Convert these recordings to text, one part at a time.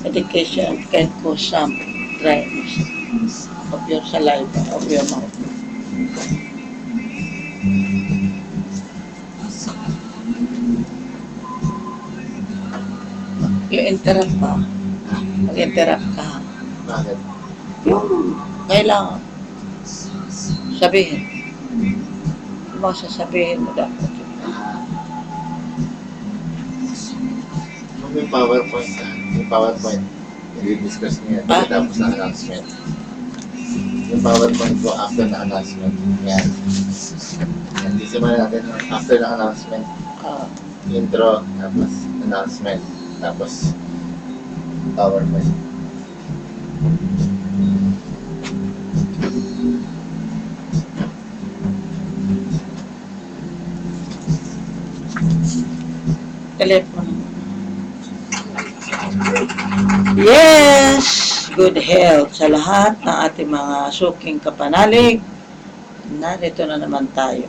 Medication can cause some dryness of your saliva, of your mouth. I-interrupt ka. Mag-interrupt ka. Bakit? Yung kailangan sabihin. Yung mga sasabihin mo dapat. Yung PowerPoint na, yung PowerPoint, i-discuss niya pagkatapos ng announcement. Yung PowerPoint ko after ng announcement. Yan. Yan, simulan natin after ng announcement. Intro, tapos announcement, tapos PowerPoint. Telepono. Yes! Good health sa lahat ng ating mga suking kapanalig. Narito na naman tayo.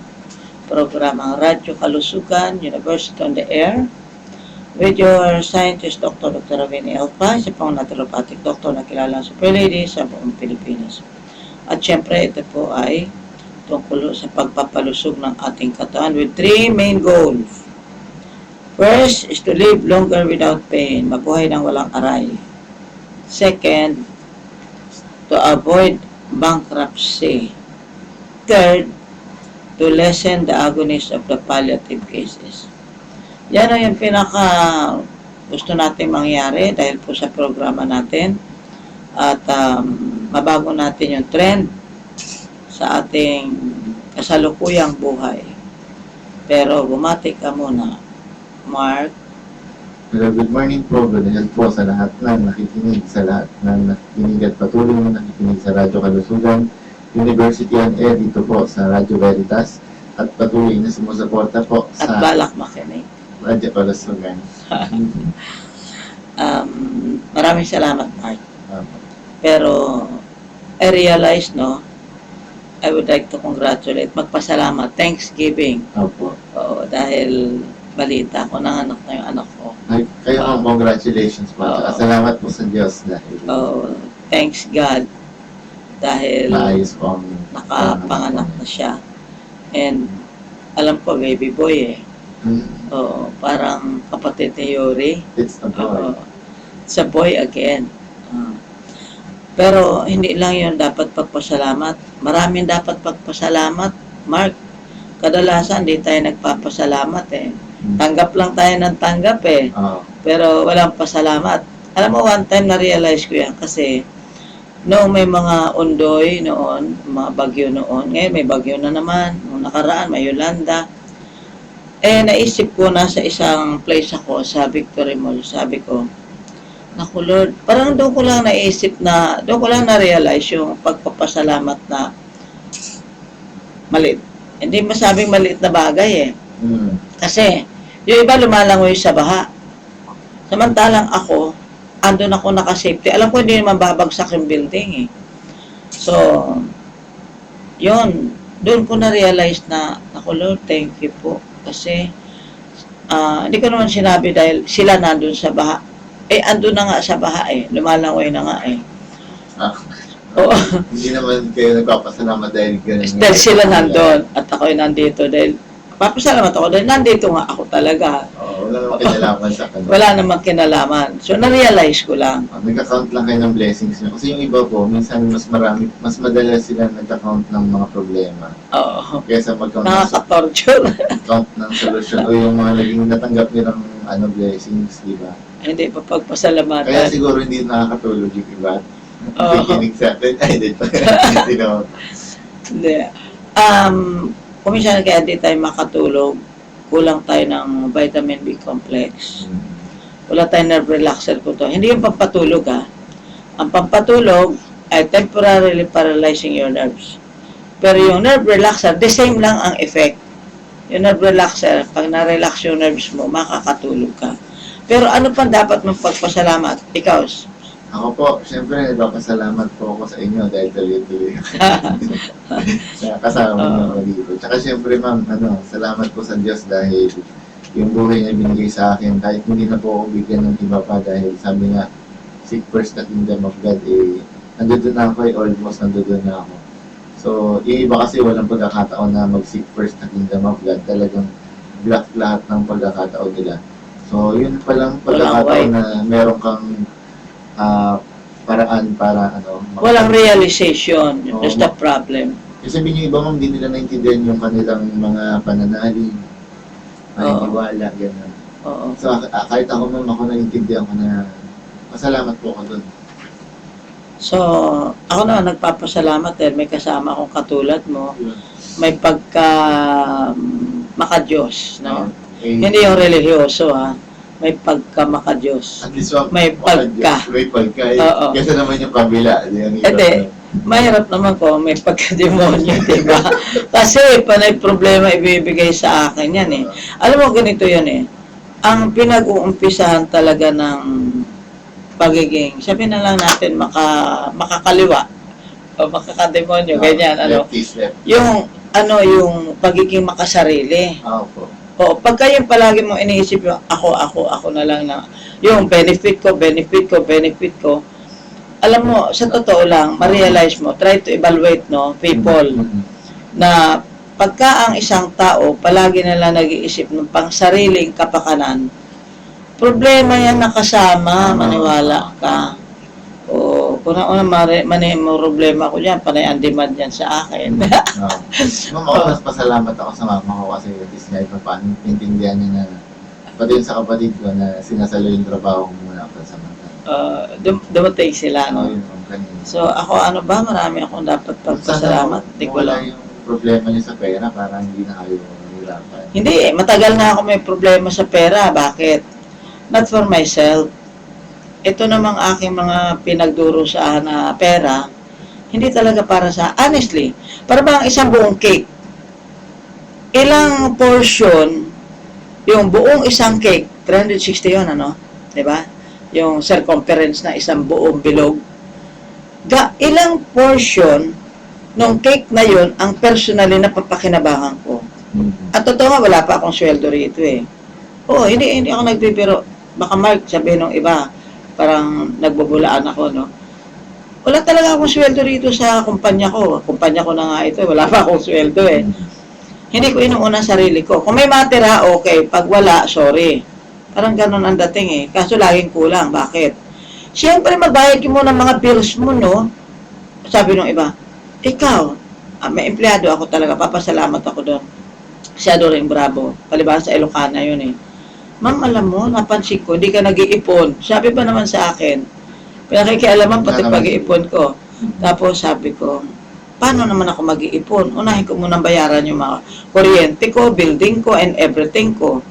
Programang Radyo Kalusugan, University on the Air. With your scientist, Dr. Ravini Elpa, isa pang naturopathic doctor na kilala sa Super Lady sa buong Pilipinas. At syempre, ito po ay tungkol sa pagpapalusog ng ating katawan with 3 main goals. First is to live longer without pain, mabuhay ng walang aray. Second, to avoid bankruptcy. Third, to lessen the agonies of the palliative cases. Yan ang yung pinaka gusto natin mangyari dahil po sa programa natin at mabago natin yung trend sa ating kasalukuyang buhay. Pero bumati ka muna, Mark. Hello, good morning po. Good health po sa lahat ng nakikinig, sa lahat ng nakikinig at patuloy na nakikinig sa Radyo Kalusugan, University on Air dito po sa Radyo Veritas at patuloy na sumusuporta po At sa balak makinig. Radyo Kalusugan. Maraming salamat, Mark. Pero I realize, no, I would like to congratulate, magpasalamat, Thanksgiving. Opo. Oo, dahil balita ko, nanganak na yung anak ko. Ay, kayo ang congratulations po. Oo. Salamat po sa Diyos dahil Thanks God dahil maayos po ang nakapanganak na siya. And alam ko, baby boy eh. Oo, parang kapatid ni Yuri. It's a boy. It's a boy again. Pero hindi lang yun dapat pagpasalamat. Maraming dapat pagpasalamat, Mark. Kadalasan di tayo nagpapasalamat eh. Tanggap lang tayo ng tanggap eh. Pero walang pasalamat. Alam mo, one time na-realize ko yan kasi noong may mga undoy noon, mga bagyo noon, ngayon may bagyo na naman, noong nakaraan may Yolanda. Naisip ko na sa isang place ako sa Victory Mall, sabi ko, naku Lord, parang doon ko lang naisip na, doon ko lang na-realize yung pagpapasalamat na maliit. Hindi masabing maliit na bagay eh. Kasi, yung iba lumalangoy sa baha. Samantalang ako, andun ako naka-safety. Alam ko hindi naman babagsak yung building eh. So, yun, doon ko na-realize na, naku Lord, thank you po. Kasi, hindi ko naman sinabi dahil sila nandun sa baha. Andun na nga sa baha eh. Lumalangoy na nga eh. Oo. Hindi naman kayo nagpapasalamat dahil ganun. Dahil sila nandun at ako'y nandito dahil papasalamat ako dahil nandito nga ako talaga. Wala namang kinalaman sa kanila. Wala namang kinalaman. So, na-realize ko lang. Nag-account lang kayo ng blessings nyo. Kasi yung iba po, minsan mas madalas sila nag-account ng mga problema. Oo. Kaysa mag-account Nakaka-torture. ng solusyon o yung mga naging natanggap nilang blessings, di ba? Hindi pa pagpasalamatan. Kaya siguro hindi nakakatulog yung iba. Nakikinig sa atin. Ay, dito. Hindi. Kung minsan kaya hindi tayo makatulog, kulang tayo ng vitamin B complex. Wala tayong nerve relaxer ko to. Hindi yung pampatulog ha. Ang pampatulog ay temporarily paralyzing your nerves. Pero yung nerve relaxer, the same lang ang effect. Yung nerve relaxer, pag na-relax yung nerves mo, makakatulog ka. Pero ano pa dapat mong pagpasalamat? Ikaw, Ako po, syempre, nagpapasalamat po ako sa inyo dahil tuloy-tuloy na kasama niyo ako dito. Tsaka syempre, ma'am, salamat po sa Diyos dahil yung buhay niya binigay sa akin, kahit hindi na po ako bigyan ng iba pa dahil sabi nga, seek first the kingdom of God, nandoon na ako almost nandoon na ako. So, yung iba kasi walang pagkakataon na mag-seek first the kingdom of God, talagang block lahat ng pagkakataon nila. So, yun palang pagkakataon na meron kang paraan para walang realization. That's the problem. Kasi sabihin yung iba ma'am, hindi nila naintindihan yung kanilang mga pananalig, paniniwala, gano'n. Oo. So, kahit ako ma'am, ako naintindihan ko na masalamat po ako doon. So, ako na nagpapasalamat dahil may kasama akong katulad mo. May pagka makadiyos, no? Hindi yung religyoso, ha? May pagka makadiyos. At least ma'am, May pagka. May pagka. Oo. Kasi naman yung kabila. Hindi. Mahirap naman ko, may pagka-demonyo, diba? Kasi panay problema ibibigay sa akin yan eh. Alam mo, ganito yun eh. Ang pinag-uumpisahan talaga ng pagiging, sabihin na lang natin, makakaliwa o makakademonyo, ganyan, yung pagiging makasarili. Opo. O, pagka yung palagi mo iniisip yung ako na lang na, yung benefit ko, alam mo, sa totoo lang, ma-realize mo, try to evaluate, no, people, na pagka ang isang tao, palagi na lang nag-iisip ng pang-sariling kapakanan, problema yan nakasama, maniwala ka. O, kung na problema ko dyan, panay ang demand yan sa akin. Ma'am, ako mas pasalamat ako sa mama ko kasi at least kahit paano pintindihan niya na pati yun sa kapatid ko na sinasalo yung trabaho ko muna sa samantala. Dumating sila, no? Kanina. So, ako marami akong dapat pagpasalamat. Hindi ko wala lang. yung problema niya sa pera para hindi na kayo mahirapan. Hindi, matagal na ako may problema sa pera. Bakit? Not for myself. Ito namang aking mga pinagdurusahan na pera, hindi talaga para sa, honestly, para bang isang buong cake. Ilang portion, yung buong isang cake, 360 yun, diba? Yung circumference na isang buong bilog. Ilang portion ng cake na yun ang personally na papakinabangan ko. At totoo nga, wala pa akong sweldo rito eh. Oo, hindi ako nagbibiro. Baka Mark, sabihin ng iba, parang nagbubulaan ako, no? Wala talaga akong sweldo rito sa kumpanya ko. Kumpanya ko na nga ito, wala pa akong sweldo eh. Hindi ko inuuna sarili ko. Kung may matira, okay. Pag wala, sorry. Parang ganun ang dating eh. Kaso laging kulang. Bakit? Siyempre, magbayad mo ng mga bills mo, no? Sabi ng iba, ikaw, may empleyado ako talaga, papasalamat ako doon. Siya doon rin bravo. Palibasa sa Ilocana yun eh. Ma'am, alam mo, napansin ko, hindi ka nag-iipon. Sabi pa naman sa akin, pinakikialaman pati pag-iipon ko. Tapos sabi ko, paano naman ako mag-iipon? Unahin ko munang bayaran yung mga kuryente ko, building ko, and everything ko.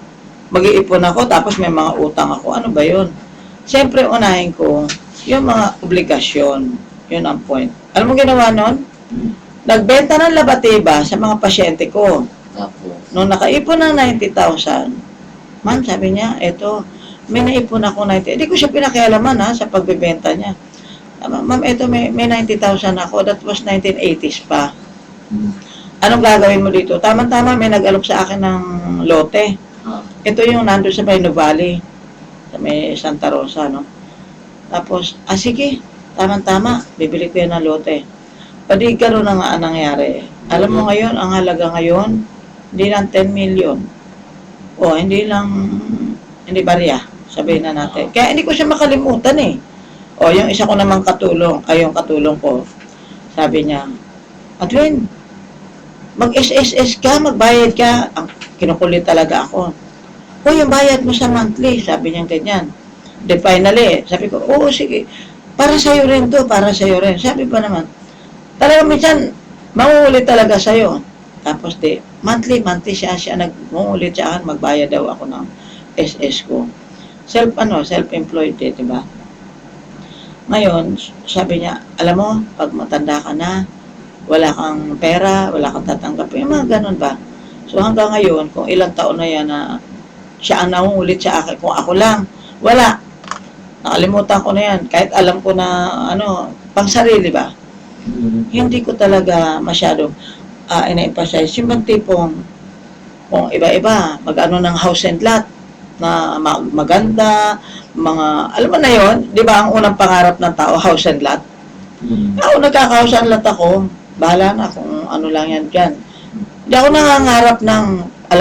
Mag-iipon ako, tapos may mga utang ako. Ano ba yun? Siyempre, unahin ko yung mga obligasyon. Yun ang point. Alam mo ginawa nun? Nagbenta ng labatiba sa mga pasyente ko. Nung nakaipon ng 90,000, man, sabi niya, eto, may naipon ako 90. Hindi ko siya pinakialaman sa pagbebenta niya. Ma'am, eto, may 90,000 ako. That was 1980s pa. Anong gagawin mo dito? Tama-tama, may nag-alok sa akin ng lote. Ito yung nandun sa Bayno Valley. Sa may Santa Rosa, no? Tapos, sige, tama-tama, bibili ko yan ng lote. Padi gano'n na nga nangyari. Alam mo ngayon, ang halaga ngayon, hindi lang 10 million. O, hindi barya, sabihin na natin. Kaya hindi ko siya makalimutan eh. O, yung isa ko namang katulong, yung katulong ko, sabi niya, Adwin, mag-SSS ka, magbayad ka. Kinukulit talaga ako. O, yung bayad mo sa monthly, sabi niya ganyan. Then finally, sabi ko, oo, sige. Para sa'yo rin to, para sa'yo rin. Sabi pa naman, talaga minsan, mauulit talaga sa'yo. Tapos monthly siya nag-uulit siya akin, magbayad daw ako ng SS ko. Self-employed di ba? Ngayon, sabi niya, alam mo, pag matanda ka na, wala kang pera, wala kang tatanggapin, mga ganun ba? So hanggang ngayon, kung ilang taon na yan na siya ang nangungulit sa akin, kung ako lang, Wala. Nakalimutan ko na yan. Kahit alam ko na, pang sarili ba? Hindi ko talaga masyado ina-emphasize. Yung bang tipong, kung iba-iba, mag-ano ng house and lot, na maganda, mga, alam mo na yon, di ba ang unang pangarap ng tao, house and lot? Ako nagkaka-house and lot ako, bahala na kung ano lang yan dyan. Hindi ako nangangarap ng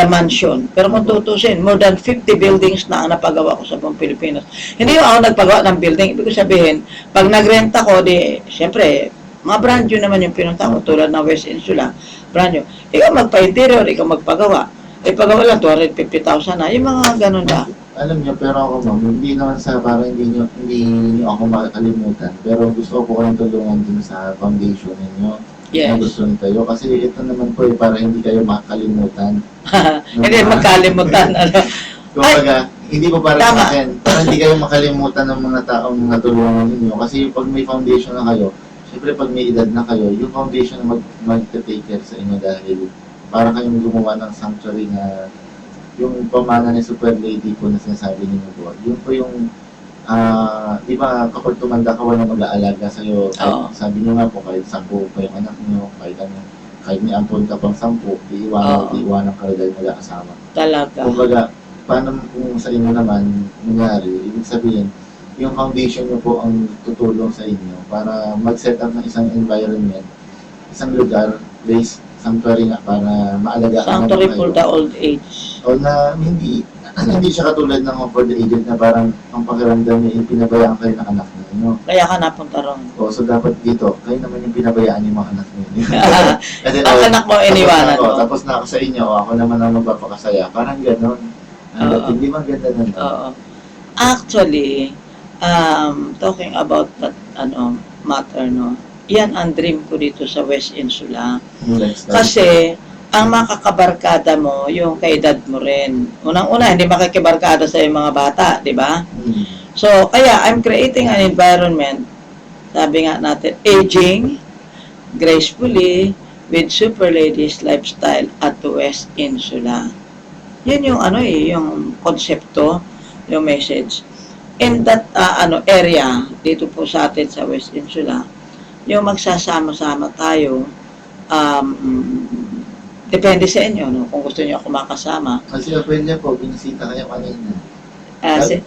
mansion. Pero kung tutusin, more than 50 buildings na ang napagawa ko sa buong Pilipinas. Hindi ako nagpagawa ng building. Ibig sabihin, pag nagrent ako, siyempre, mga brand new naman yung pinunta ko, tulad ng West Insula, brand new. Ikaw magpa-interior, ikaw magpagawa. Pagawa lang, 250,000 na. Yung mga ganun ba? Alam niyo, pero ako ma'am, hindi naman sa parang hindi niyo ako makakalimutan. Pero gusto ko kayong tulungan din sa foundation ninyo. Yes. Na gusto nyo. Kasi ito naman po para hindi kayo makakalimutan. Hindi makalimutan. Kumbaga, hindi po para Tama. sa akin. Para hindi kayo makalimutan ng mga taong natulungan ninyo. Kasi pag may foundation na kayo, syempre pag may edad na kayo, yung foundation na mag-take care sa inyo dahil para kayong gumawa ng sanctuary na yung pamana ni Super Lady po na sinasabi ninyo po. Yun po yung di ba kapag tumanda ka wala mag-aalaga sa'yo, sabi niyo nga po kahit 10 pa yung anak niyo, kahit may ampon ka pang 10, iiwanan ka dahil mag-aasama. Talaga. Kumbaga, paano kung sa inyo naman nangyari, ibig sabihin, yung foundation niyo po ang tutulong sa inyo para mag-set up ng isang environment, isang lugar, place, sanctuary nga para maalagaan Sanctuary for the old age. O na hindi siya katulad ng for the aged na parang ang pakiramdam niya pinabayaan kayo ng anak niyo. Kaya ka napunta ron. O so dapat dito, kayo naman yung pinabayaan yung mga anak niyo. Kasi Ang anak mo iniwanan mo. Tapos na ako sa inyo, ako naman ang magpapakasaya. Parang gano'n. Hindi maganda nun. Oo. Actually, talking about that matter, no, yan ang dream ko dito sa West Insula. Kasi, ang makakabarkada mo, yung kaedad mo rin. Unang-una, hindi makikibarkada sa yung mga bata, di ba? So, kaya, I'm creating an environment, sabi nga natin, aging, gracefully, with Super Ladies lifestyle at West Insula. Yun yung yung konsepto, yung message. In that area, dito po sa atin sa West Insula, yung magsasama-sama tayo, depende sa inyo, no? Kung gusto niyo ako makasama. Kasi Ophelia po, binisita kayo kanina.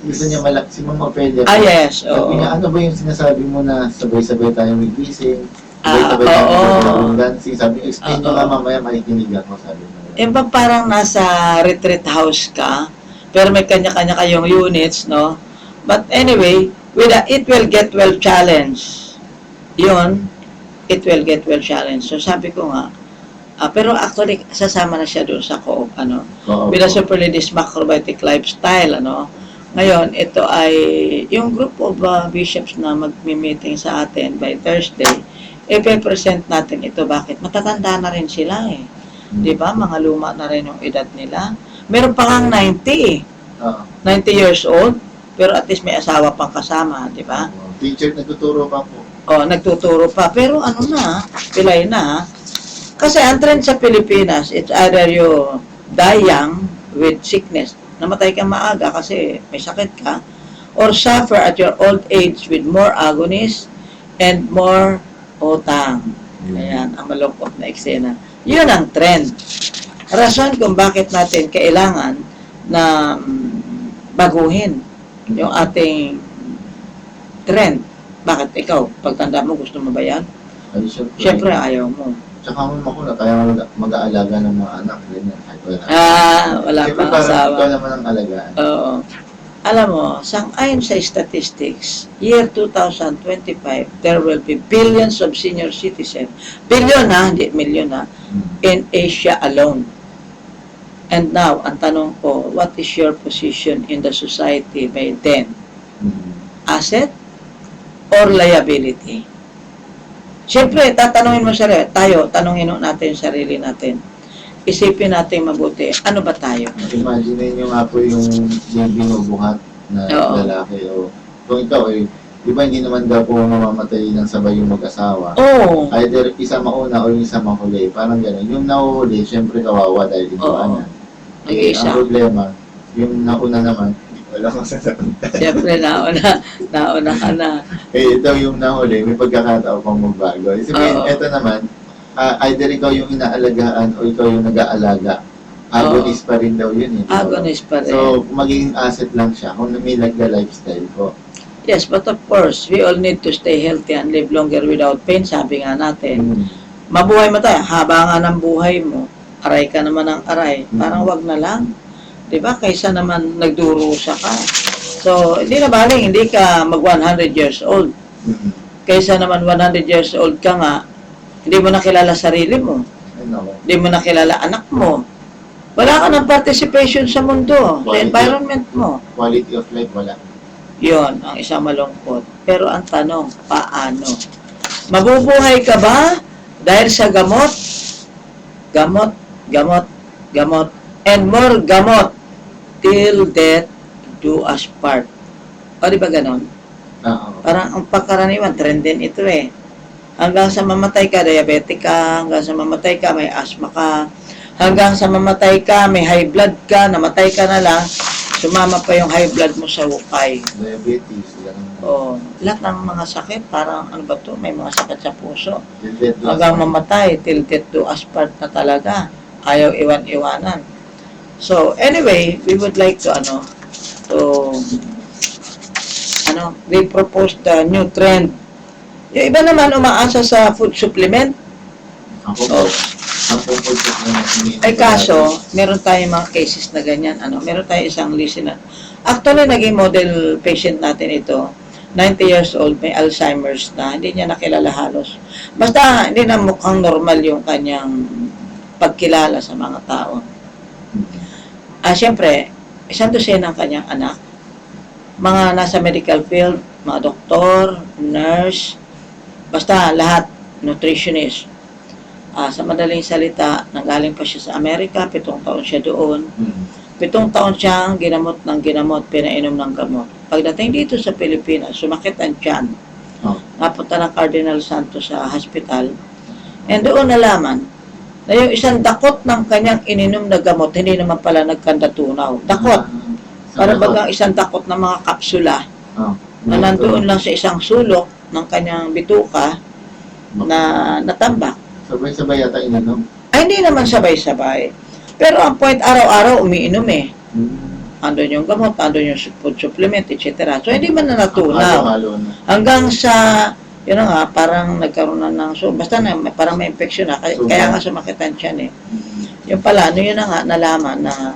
Gusto niya si Mama Ophelia po. Yes. Sabi niya, ano ba yung sinasabi mo na sabay-sabay tayo magising, sabay-sabay oo. tayo dancing. Sabi, explain nyo nga mamaya, makikinig ako, sabi mo. Parang nasa retreat house ka, pero may kanya-kanya kayong units, no? But anyway, it will get well challenged. Yun, it will get well challenged. So sabi ko nga, pero actually, sasama na siya doon sa with the Super Ladies Macrobiotic Lifestyle, Ngayon, ito ay yung group of bishops na mag-meeting sa atin by Thursday, i-present natin ito. Bakit? Matatanda na rin sila eh. Di ba? Mga luma na rin yung edad nila. Meron pa kang 90 years old, pero at least may asawa pang kasama, di ba? Teacher, nagtuturo pa po. Nagtuturo pa. Pero pilay na. Kasi ang trend sa Pilipinas, it's either you die young with sickness, namatay ka maaga kasi may sakit ka, or suffer at your old age with more agonies and more utang. Ayan, ang malungkot na eksena. Yun ang trend. Rason kung bakit natin kailangan na baguhin yung ating trend. Bakit ikaw, pagtanda mo, gusto mo ba yan? Siyempre, ayaw mo. Tsaka ako na kaya mag-aalaga ng mga anak. Wala Siyempre, pang asawa. ikaw naman ang alagaan. Oo. Alam mo, sang-ayon sa statistics, year 2025, there will be billions of senior citizens. Billion hindi million in Asia alone. And now, ang tanong ko, what is your position in the society by then? Asset or liability? Siyempre, tatanungin mo tanungin natin yung sarili natin. Isipin natin mabuti, ano ba tayo? Imagine nyo nga po yung binubuhat na lalaki. Kung ikaw di ba hindi naman daw po mamamatay ng sabay yung mag-asawa? Either isa mauna o yung isa mahuli. Parang gano'n. Yung nahuhuli, siyempre kawawa dahil ito na. Ang problema, yung nauna naman, hindi pa Alam mo sa napunta. Siyempre, nauna ka na. Eh, ito yung nahuli, may pagkakataon pang magbago. Sabihin, Oo. ito naman, either ikaw yung inaalagaan o ikaw yung nag-aalaga. Agonist pa rin daw yun. Eh, Agonist pa rin. So, magiging asset lang siya kung may lifestyle ko. Yes, but of course, we all need to stay healthy and live longer without pain. Sabi nga natin, mabuhay mo tayo, haba nga ng buhay mo, aray ka naman ng aray, parang wag na lang. 'Di ba? Kaysa naman nagdurusa ka. So, hindi na baling, hindi ka mag 100 years old. Kaysa naman 100 years old ka nga, hindi mo nakilala sarili mo. Hindi mo nakilala anak mo. Wala ka ng participation sa mundo, sa environment mo. Quality of life, wala. Yon ang isang malungkot. Pero ang tanong, paano? Mabubuhay ka ba dahil sa gamot? Gamot, gamot, gamot, and more gamot till death do us part. O di ba ganon? Parang ang pagkaraniwan, trend din ito eh. Hanggang sa mamatay ka, diabetic ka. Hanggang sa mamatay ka, may asthma ka. Hanggang sa mamatay ka, may high blood ka. Namatay ka na lang, sumama pa yung high blood mo sa hukay. Diabetes. Lahat ng mga sakit, parang ano ba to? May mga sakit sa puso. Hanggang mamatay, till death do us part na talaga. Ayaw iwan-iwanan. So, anyway, we would like to, we propose the new trend. Yung iba naman umaasa sa food supplement. Ay kaso, meron tayong mga cases na ganyan. Meron tayong isang listener. Actually, naging model patient natin ito. 90 years old, may Alzheimer's na. Hindi niya nakilala halos. Basta, hindi na mukhang normal yung kanyang pagkilala sa mga tao. Siyempre, isang dosena ang kanyang anak. Mga nasa medical field, mga doktor, nurse, basta lahat, nutritionist. Sa madaling salita, nanggaling pa siya sa Amerika, 7 taon siya doon. 7 taon siyang ginamot ng ginamot, pinainom ng gamot. Pagdating dito sa Pilipinas, sumakit ang tiyan. Napunta ng Cardinal Santos sa hospital. And doon nalaman na yung isang dakot ng kanyang ininom na gamot, hindi naman pala nagkandatunaw. Dakot. Para bagang isang dakot ng mga kapsula na nandoon lang sa isang sulok ng kanyang bituka na natambak. Sabay-sabay yata ininom. Ay, hindi naman sabay-sabay. Pero ang point, araw-araw umiinom eh. Andun yung gamot, andun yung food supplement, etc. So, hindi man na natunaw. Hanggang sa, yun na nga, parang nagkaroon na ng, so, basta na, parang may infection na, kaya nga sumakitan siya eh. Yung pala, yun na nga, nalaman na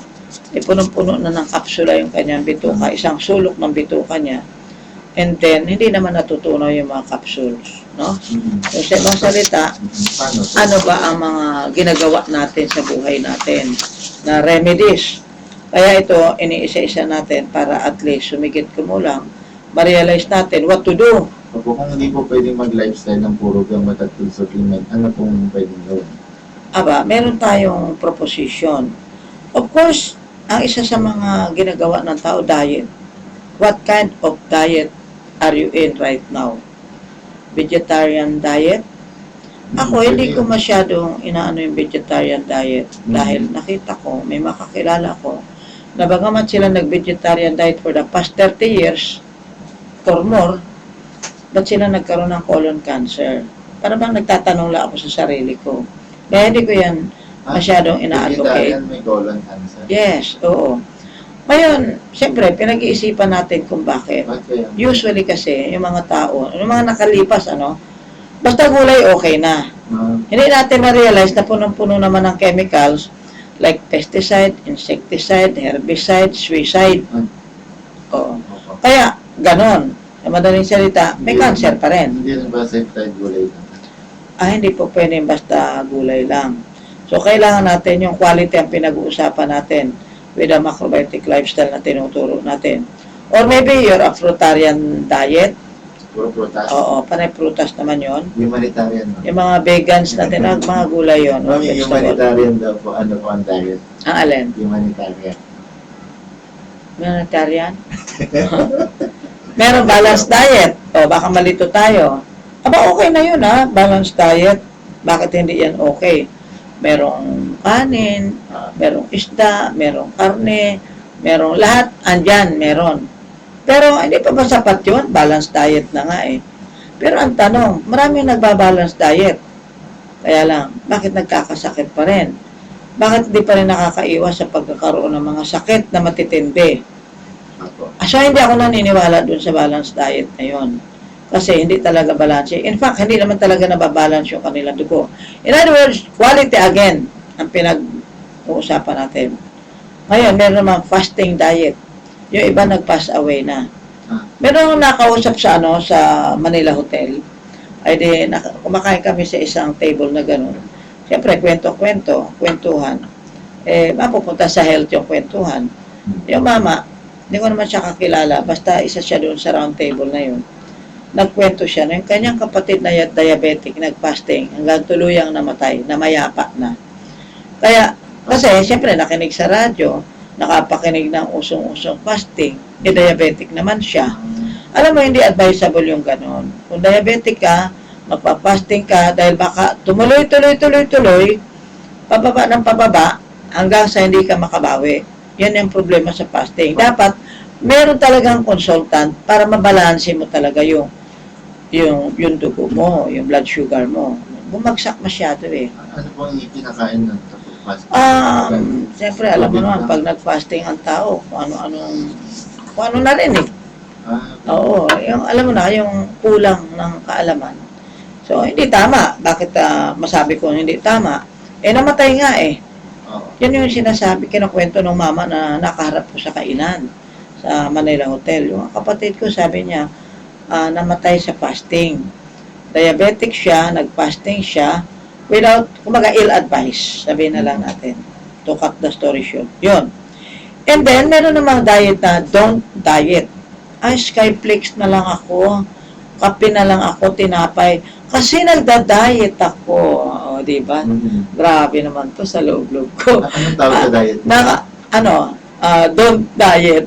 punong-puno na ng kapsula yung kanyang bituka, isang sulok ng bituka niya. And then, hindi naman natutunaw yung mga capsules, no? So, sa ibang salita, ano ba ang mga ginagawa natin sa buhay natin na remedies? Kaya ito, iniisa-isa natin para at least sumigit kumulang, ma-realize natin what to do. Kung hindi po pwedeng mag-lifestyle ng puro gamot at food supplement, ano pong pwedeng gawin? Meron tayong proposition. Of course, ang isa sa mga ginagawa ng tao, diet. What kind of diet are you in right now? Vegetarian diet? Ako, hindi ko masyadong inaano yung vegetarian diet dahil nakita ko, may makakilala ko, na bagamat sila nag-vegetarian diet for the past 30 years or more, ba't sila nagkaroon ng colon cancer? Para bang nagtatanong lang ako sa sarili ko. Kaya hindi ko yan masyadong ina-advocate. Vegetarian may colon cancer? Yes, oo. Ngayon, siyempre, pinag-iisipan natin kung bakit. Usually kasi, yung mga tao, yung mga nakalipas, basta gulay, okay na. Hindi natin na-realize na punong-puno naman ng chemicals like pesticide, insecticide, herbicide, suicide. Oo. Kaya, ganon. Sa madaling salita, may cancer pa rin. Hindi rin ba certified gulay lang? Hindi po pwedeng basta gulay lang. So, kailangan natin yung quality ang pinag-uusapan natin with a macrobiotic lifestyle na tinuturo natin. Or maybe you're a fruitarian diet. Puro prutas? Oo, panay prutas naman yon. Humanitarian. Yung mga vegans natin, mga gulay yun. Humanitarian daw po. Ano po ang diet? Ang alin? Humanitarian. Humanitarian? Meron balanced diet. Baka malito tayo. Okay na yun balanced diet. Bakit hindi yan okay? Merong kanin, merong isda, merong karne, merong lahat, andyan, meron. Pero hindi pa ba sapat yun? Balanced diet na nga eh. Pero ang tanong, maraming nagbabalance diet. Kaya lang, bakit nagkakasakit pa rin? Bakit hindi pa rin nakakaiwas sa pagkakaroon ng mga sakit na matitindi? Opo. So, hindi ako naniniwala dun sa balanced diet na yun. Kasi hindi talaga balance. In fact, hindi naman talaga nababalance yung kanilang dugo. In other words, quality again ang pinag-uusapan natin. Ngayon, meron naman fasting diet. Yung iba nag-pass away na. Meron akong nakausap sa sa Manila Hotel. Ay di, kumakain kami sa isang table na gano'n. Siyempre, kwentuhan. Mapupunta sa health yung kwentuhan. Yung mama, hindi ko naman siya kakilala, basta isa siya doon sa round table na yun. Nagkwento siya na yung kanyang kapatid na diabetic, nag-fasting, hanggang tuluyang namatay, namayapa na. Kaya, kasi, siyempre, nakinig sa radyo, nakapakinig ng usong-usong fasting, diabetic naman siya. Alam mo, hindi advisable yung ganon. Kung diabetic ka, magpa-fasting ka, dahil baka tuloy, pababa ng pababa, hanggang sa hindi ka makabawi. Yan yung problema sa fasting. Dapat, meron talagang consultant para mabalanse mo talaga yung dugo mo, yung blood sugar mo. Bumagsak masyado eh. Ano po ang kinakain ng fasting? Siyempre, alam mo naman, pag nag-fasting ang tao, kung ano na rin eh. Oo, yung, alam mo na, yung kulang ng kaalaman. So, hindi tama. Bakit masabi ko hindi tama? Namatay nga eh. Yan yung sinasabi, kinukwento ng mama na nakaharap ko sa kainan sa Manila Hotel. Yung kapatid ko, sabi niya, namatay sa fasting. Diabetic siya, nag-fasting siya, without, kumaga, ill-advice, sabihin na lang natin, to cut the story short. Yun. And then, meron namang diet na don't diet. Skyflakes na lang ako, kape na lang ako, tinapay. Kasi nagda-diet ako. O, diba? Grabe naman to sa loob-loob ko. Anong tawag sa diet? Don't diet.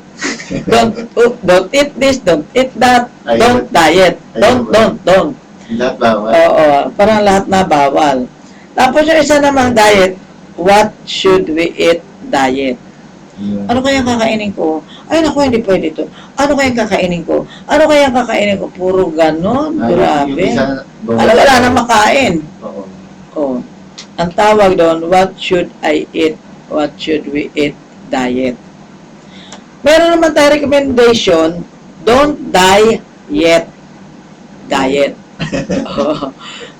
Don't eat this, don't eat that. Don't diet. Don't. Lahat bawal? Oo, parang lahat na bawal. Tapos yung isa namang diet, what should we eat diet? Ano kaya kakainin ko? Ay, naku, hindi pwede to. Ano kaya kakainin ko? Ano kaya kakainin ko? Puro ganon. Grabe. Wala na makain. Oo. Ang tawag doon, what should I eat? What should we eat diet? Meron naman tayo recommendation, don't die yet. Diet.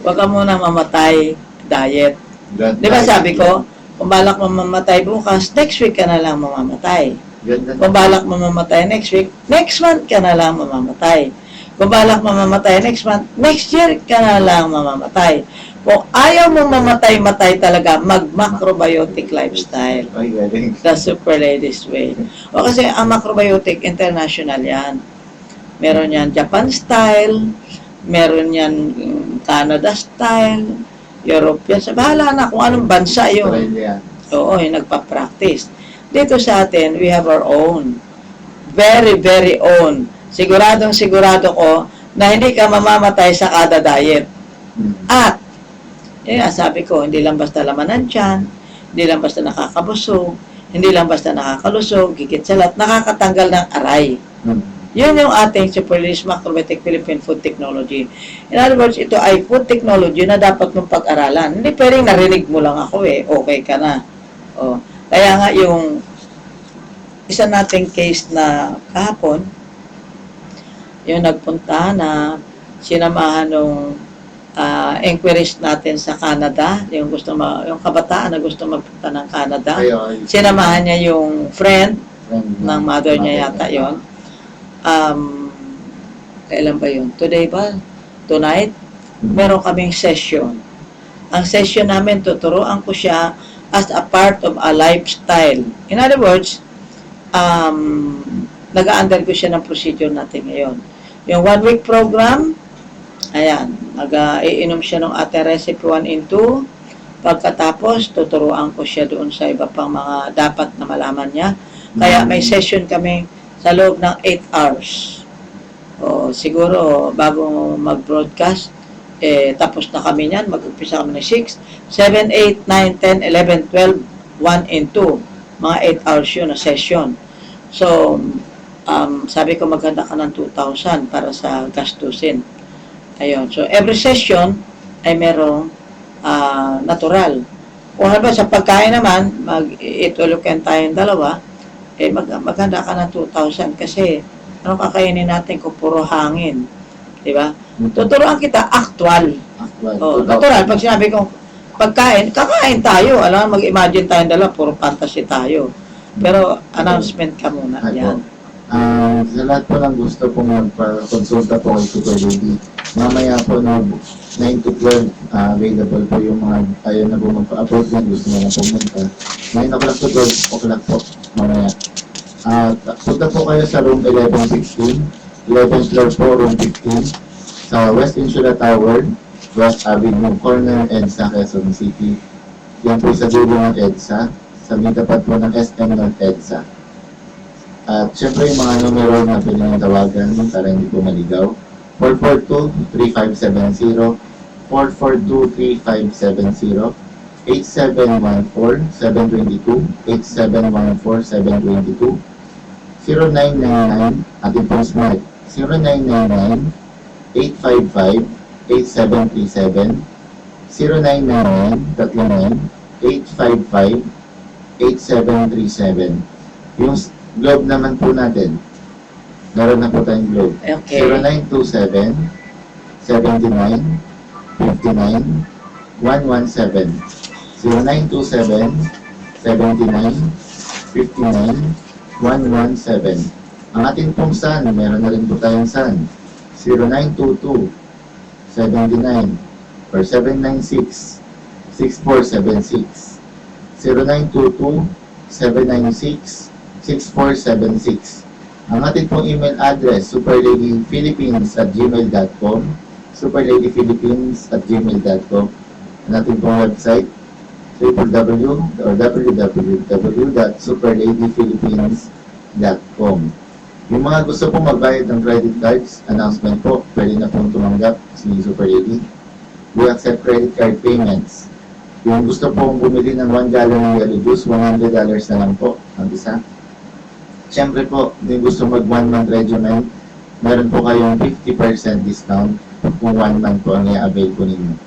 Huwag ka muna mamatay. Diet. Di ba sabi ko, kung balak mo mamatay bukas, next week ka na lang mamamatay. Kung balak mo mamatay next week, next month ka na lang mamamatay. Kung balak mo mamatay next month, next year ka na lang mamamatay. Kung ayaw mo mamatay-matay talaga, mag-macrobiotic lifestyle. The super ladies way. O kasi ang macrobiotic, international yan. Meron yan Japan style, meron yan Canada style, European. Sa bahala na kung anong bansa yun. Oo, yung nagpa-practice. Dito sa atin, we have our own. Very, very own. Sigurado ko na hindi ka mamamatay sa kada diet. At, sabi ko, hindi lang basta laman ng tiyan, hindi lang basta nakakabusog, hindi lang basta nakakalusog, higit sa lahat, nakakatanggal ng aray. Yun yung ating Superlist Macrobiotic Philippine Food Technology. In other words, ito ay food technology na dapat mong pag-aralan. Hindi pwedeng narinig mo lang ako okay ka na. Kaya nga yung isa nating case na kahapon, yung nagpunta na sinamahan ng inquiries natin sa Canada, yung kabataan na gusto magpunta ng Canada. Sinamahan niya yung friend ng mother niya yata yon. Kailan ba yun? Today ba? Tonight? Meron kaming session. Ang session namin, tuturuan ko siya as a part of a lifestyle. In other words, nag-a-under ko siya ng procedure natin ngayon. Yung 1-week program, ayan, iinom siya ng ating recipe 1 and 2. Pagkatapos, tuturuan ko siya doon sa iba pang mga dapat na malaman niya. Kaya may session kami sa loob ng 8 hours. Siguro, bago mag-broadcast, tapos na kami niyan, mag-umpisa kami ng 6, 7, 8, 9, 10, 11, 12, 1 and 2. Mga 8 hours yun na session. So, sabi ko maganda ka ng 2,000 para sa gastusin. Ayun. So, every session ay merong natural. Kung halimbawa sa pagkain naman, mag-eat-all-you-can tayong dalawa, maganda ka ng 2,000 kasi ano kakainin natin kung puro hangin. Di ba? Tuturuan kita actual. Actual. Oh, natural. Pag sinabi kong pagkain, kakain tayo. Alam, mag-imagine tayong dalawa, puro fantasy tayo. Pero announcement ka muna. Yan. Sa lahat po ng gusto pong magpa-consulta po kay Super Lady, mamaya po no, 9 to 12, available po yung mga ayaw na po magpa-appointment, gusto na lang pumunta. 9 o'clock to 12 o'clock po mamaya. At punta po kayo sa room 1116, 11th floor po, room 15, sa West Insula Tower, West Avenue Corner, EDSA, Quezon City. Yan po sa dulo ng EDSA, sa may tapat po ng SM ng EDSA. At syempre yung mga numero na pwede nyo tawagan para hindi po maligaw. 442-3570, 442-3570, 8714-722, 8714-722, 0999, ating pong smart, 0999-855-8737, 0999-855-8737. Yung globe naman po natin, meron na po tayong globe. Okay. 0927 79 59 117 0927 79 59 117. Ang ating pong sun, meron na rin po tayong sun. 0922 79 or 796 6476 0922 796 6476. Ang ating pong email address, superladyphilippines@gmail.com, superladyphilippines@gmail.com. Ang ating pong website, www.superladyphilippines.com. Yung mga gusto pong magbayad ng credit cards, announcement po, pwede na pong tumanggap si Super Lady. We accept credit card payments. Yung gusto pong bumili ng 1 gallon ng yellow juice, $100 na lang po ang isa. Siyempre po, yung gusto mag 1 month regimen, meron po kayong 50% discount kung 1 month po ang i-avail po ninyo.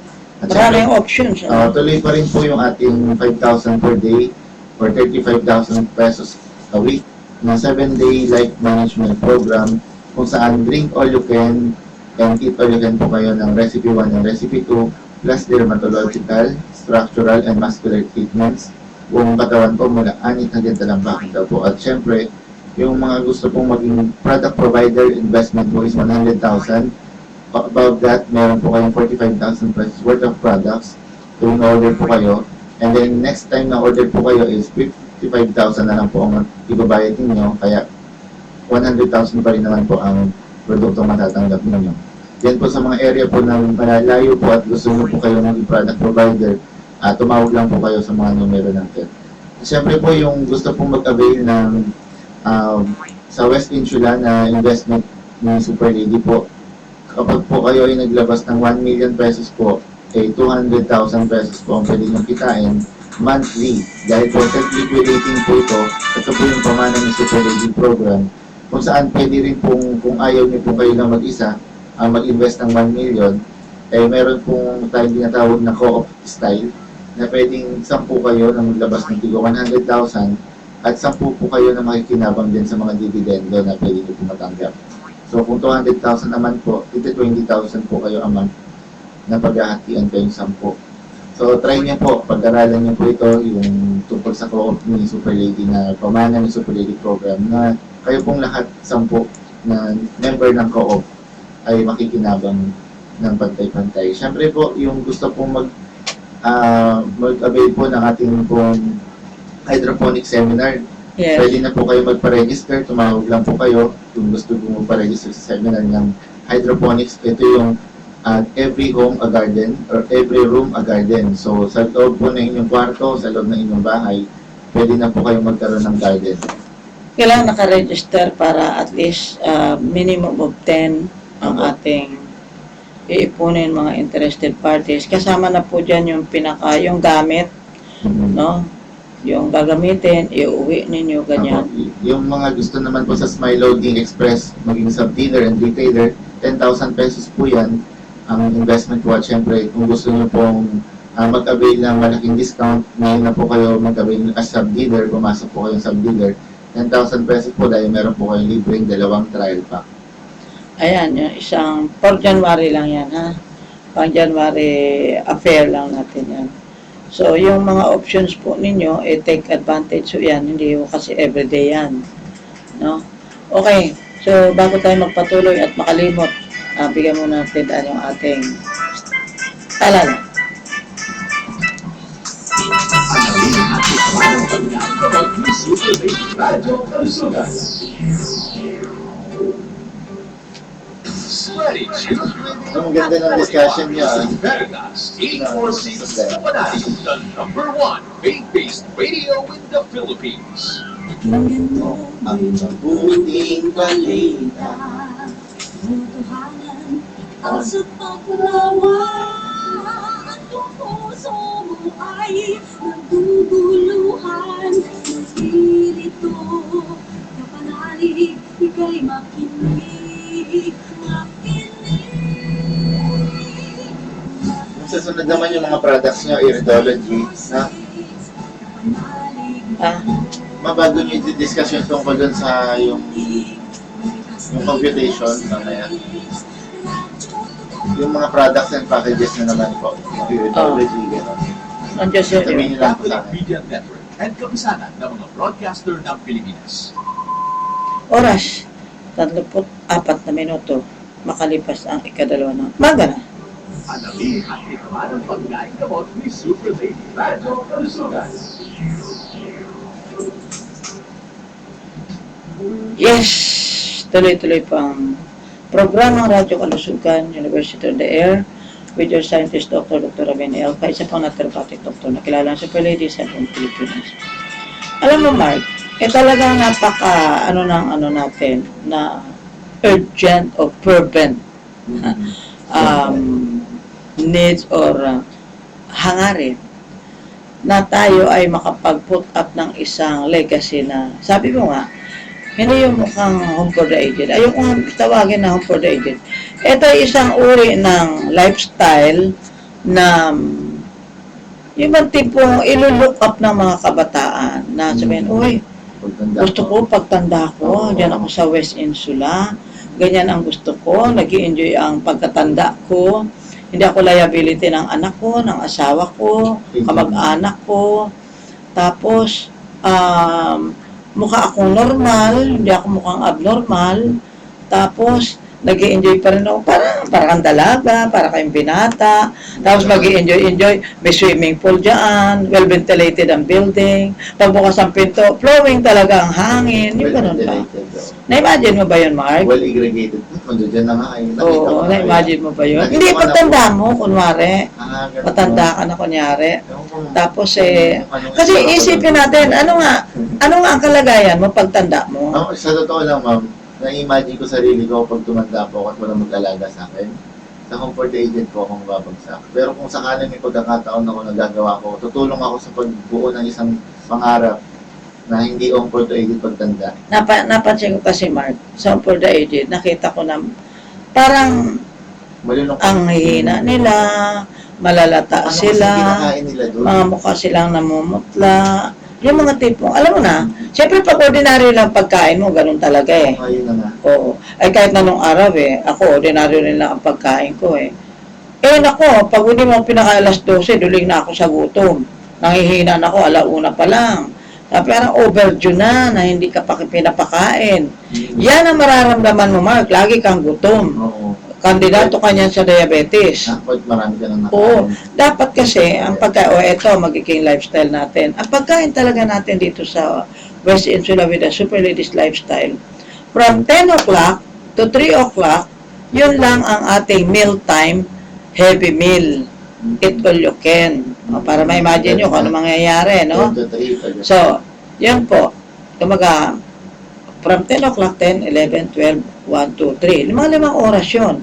At Maraming options. tuloy pa rin po yung ating 5,000 per day or 35,000 pesos a week na 7-day life management program kung saan drink all you can and eat all you can po kayo ng recipe 1 and recipe 2 plus dermatological, structural, and muscular treatments buong katawan po mula 6 hanggang 8 daw po. At syempre, yung mga gusto pong maging product provider, investment mo is 100,000. Above that, meron po kayong 45,000 pesos worth of products. So, order po kayo. And then, next time na order po kayo is 55,000 na lang po ang ibabayad ninyo. Kaya, 100,000 pa rin naman po ang produkto matatanggap ninyo. Yan po sa mga area po ng malalayo po at gusto nyo po kayo ng product provider, tumawag lang po kayo sa mga numero natin. Siyempre po, yung gusto pong mag-avail ng sa West Insula na investment ni Super Lady po, kapag po kayo ay naglabas ng 1 million pesos po, 200,000 pesos po ang pwede nyo kitain monthly. Dahil po self-liquidating po ito po yung pamana ng Super Lady program, kung saan pwede rin pong, kung ayaw nyo po kayo lang mag-isa, mag-invest ng 1 million, meron pong tayong tinatawag na co-op style, na pwedeng 10 kayo na maglabas ng tigo 100,000 at 10 po kayo na makikinabang din sa mga dividendo na pwede nyo matanggap. So kung 200,000 naman po, ito 20,000 po kayo a month na paghahatian kayong 10. So try nyo po, pag-aralan nyo po ito, yung tungkol sa co-op ni Super Lady na pamana ni Super Lady program na kayo pong lahat 10 na member ng co-op ay makikinabang ng pantay-pantay. Siyempre po, yung gusto pong mag-avail po ng ating pong hydroponic seminar. Yes. Pwede na po kayo magpa-register, tumawag lang po kayo kung gusto po magpa-register sa seminar ng hydroponics. Ito yung every home a garden or every room a garden. So sa loob po ng inyong kwarto, sa loob ng inyong bahay, pwede na po kayo magkaroon ng garden. Kailangan naka-register para at least minimum of 10 ang ating iipunin mga interested parties. Kasama na po dyan yung yung gamit, no? yung gagamitin, iuwi ninyo, ganyan. Yung mga gusto naman po sa Smile Loading Express, maging sub-dealer and retailer, 10,000 pesos po yan. Ang investment po at syempre, kung gusto nyo pong mag-avail ng malaking discount, ngayon na po kayo mag-avail as sub-dealer, pumasok po kayong sub-dealer, 10,000 pesos po dahil meron po kayong libreng 2 trial pack. Ayan, yung isang, for January lang yan, ha? Pang January affair lang natin yan. So, yung mga options po ninyo, take advantage so yan, hindi po kasi everyday yan. No? Okay, so bago tayo magpatuloy at makalimot, bigyan muna natin yung ating talala. Ang ganda ng discussion niya. Vegas 846 Kapanari, the #1 faith-based radio in the Philippines. Ang mabuting balita. Tutuhanan ang sa paglawa. Ang puso mo ay naguguluhan. Espiritu, kapanalig, ika'y makinig. Sa sunod naman yung mga products niyo, iridology, na mabago niyo i-discuss yung tungkol dun sa yung computation, mamaya. Yung mga products and packages na naman po, yung iridology, gano'n. Nandiyan siya Sabihin niyo lang po sa Catholic akin. Media Network and kapisanan ng mga broadcaster ng Pilipinas. oras, 34 na minuto, makalipas ang ikadalawa ng maga na. Alamin at ikaman ang pagkain gamot ni Super Lady Radyo Kalusugan. Yes! Tuloy-tuloy pang programang Radyo Kalusugan, University of the Air, with your scientist, Dr. Rabin L. Isa pang naturopathic doctor na kilala sa Super-Lady sa buong Pilipinas. Alam mo, Mark, talagang napaka, natin, na urgent or fervent needs or hangarin na tayo ay makapag-put up ng isang legacy na, sabi mo nga, hindi yung mukhang home for the aged. Ayoko nga tawagin na home for the aged. Ito ay isang uri ng lifestyle na yung bang tipong ilo-look up ng mga kabataan na sabihin, uy, gusto ko pagtanda ko, dyan ako sa West Insula, ganyan ang gusto ko, nag-i-enjoy ang pagkatanda ko, hindi ako liability ng anak ko, ng asawa ko, kamag-anak ko, tapos, mukha akong normal, hindi ako mukhang abnormal, tapos, nag-i-enjoy pa rin ako, para kang dalaga, para kayong binata, tapos mag-i-enjoy, may swimming pool dyan, well-ventilated ang building, pagbukas ang pinto, flowing talaga ang hangin, yung ganun ba? Na-imagine mo ba yun, Mark? Well aggregated. Kung dyan na nga ay nakita Oo, ko na na-imagine mo ba yun? Nakita Hindi, ko na pagtanda po. mo, kunwari, ganun matanda po. ka na kunyari, Ewan ko. tapos Anong kasi isip ako isipin doon? natin, ano nga ang kalagayan mo pagtanda mo? Sa totoo lang, ma'am, na-imagine ko sarili ko pag tumanda po ako at walang mag-alaga sa akin. Sa comfort agent po akong babagsak. Pero kung sakaling may pagkakataon ako nagagawa ko, tutulong ako sa pagbuo ng isang pangarap na hindi comfort agent pagtanda. Napansin ko kasi, Mark, sa for the aged, nakita ko na parang Malulungkot. ang hihina nila, malalata Ano kasi sila, kinakain nila doon? mga mukha silang namumutla, yung mga tipong, alam mo na, syempre pag ordinaryo lang pagkain mo, ganun talaga eh. Ayun na nga. Oo. Ay kahit na nung araw ako, ordinaryo rin lang ang pagkain ko eh. Nako, pag hindi mo pinaka-alas 12, duling na ako sa gutom. Nangihina na ako, alauna pa lang. Parang overdue na hindi ka pa pinapakain. Yan ang mararamdaman mo, Mark. Lagi kang gutom. Oo. Kandidato ka niyan sa diabetes. Dapat marami ka nang Oo. nakain. Dapat kasi, ang pagkain, ito, magiging lifestyle natin. Ang pagkain talaga natin dito sa West Insula with the Super Ladies Lifestyle, from 10 o'clock to 3 o'clock, yun lang ang ating meal time, heavy meal. Eat all you can. Para ma-imagine nyo kung ano mangyayari, no? 1 to 3. So, yan po. Kumaga, from 10 o'clock, 10, 11, 12, 1, 2, 3. Limang oras yun.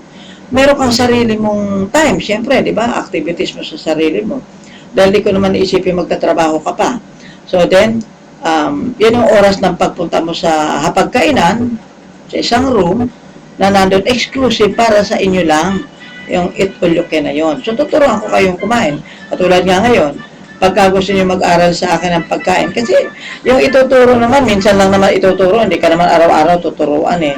Meron kang sarili mong time, siyempre, di ba? Activities mo sa sarili mo. Dahil di ko naman isipin magtatrabaho ka pa. So then, yun yung oras ng pagpunta mo sa hapagkainan, sa isang room, na nandun exclusive para sa inyo lang, yung eat all you can na yun. So, tuturuan ko kayong kumain. Katulad nga ngayon, pagka gusto nyo mag-aral sa akin ng pagkain, kasi yung ituturo naman, minsan lang naman ituturo, hindi ka naman araw-araw tuturuan eh.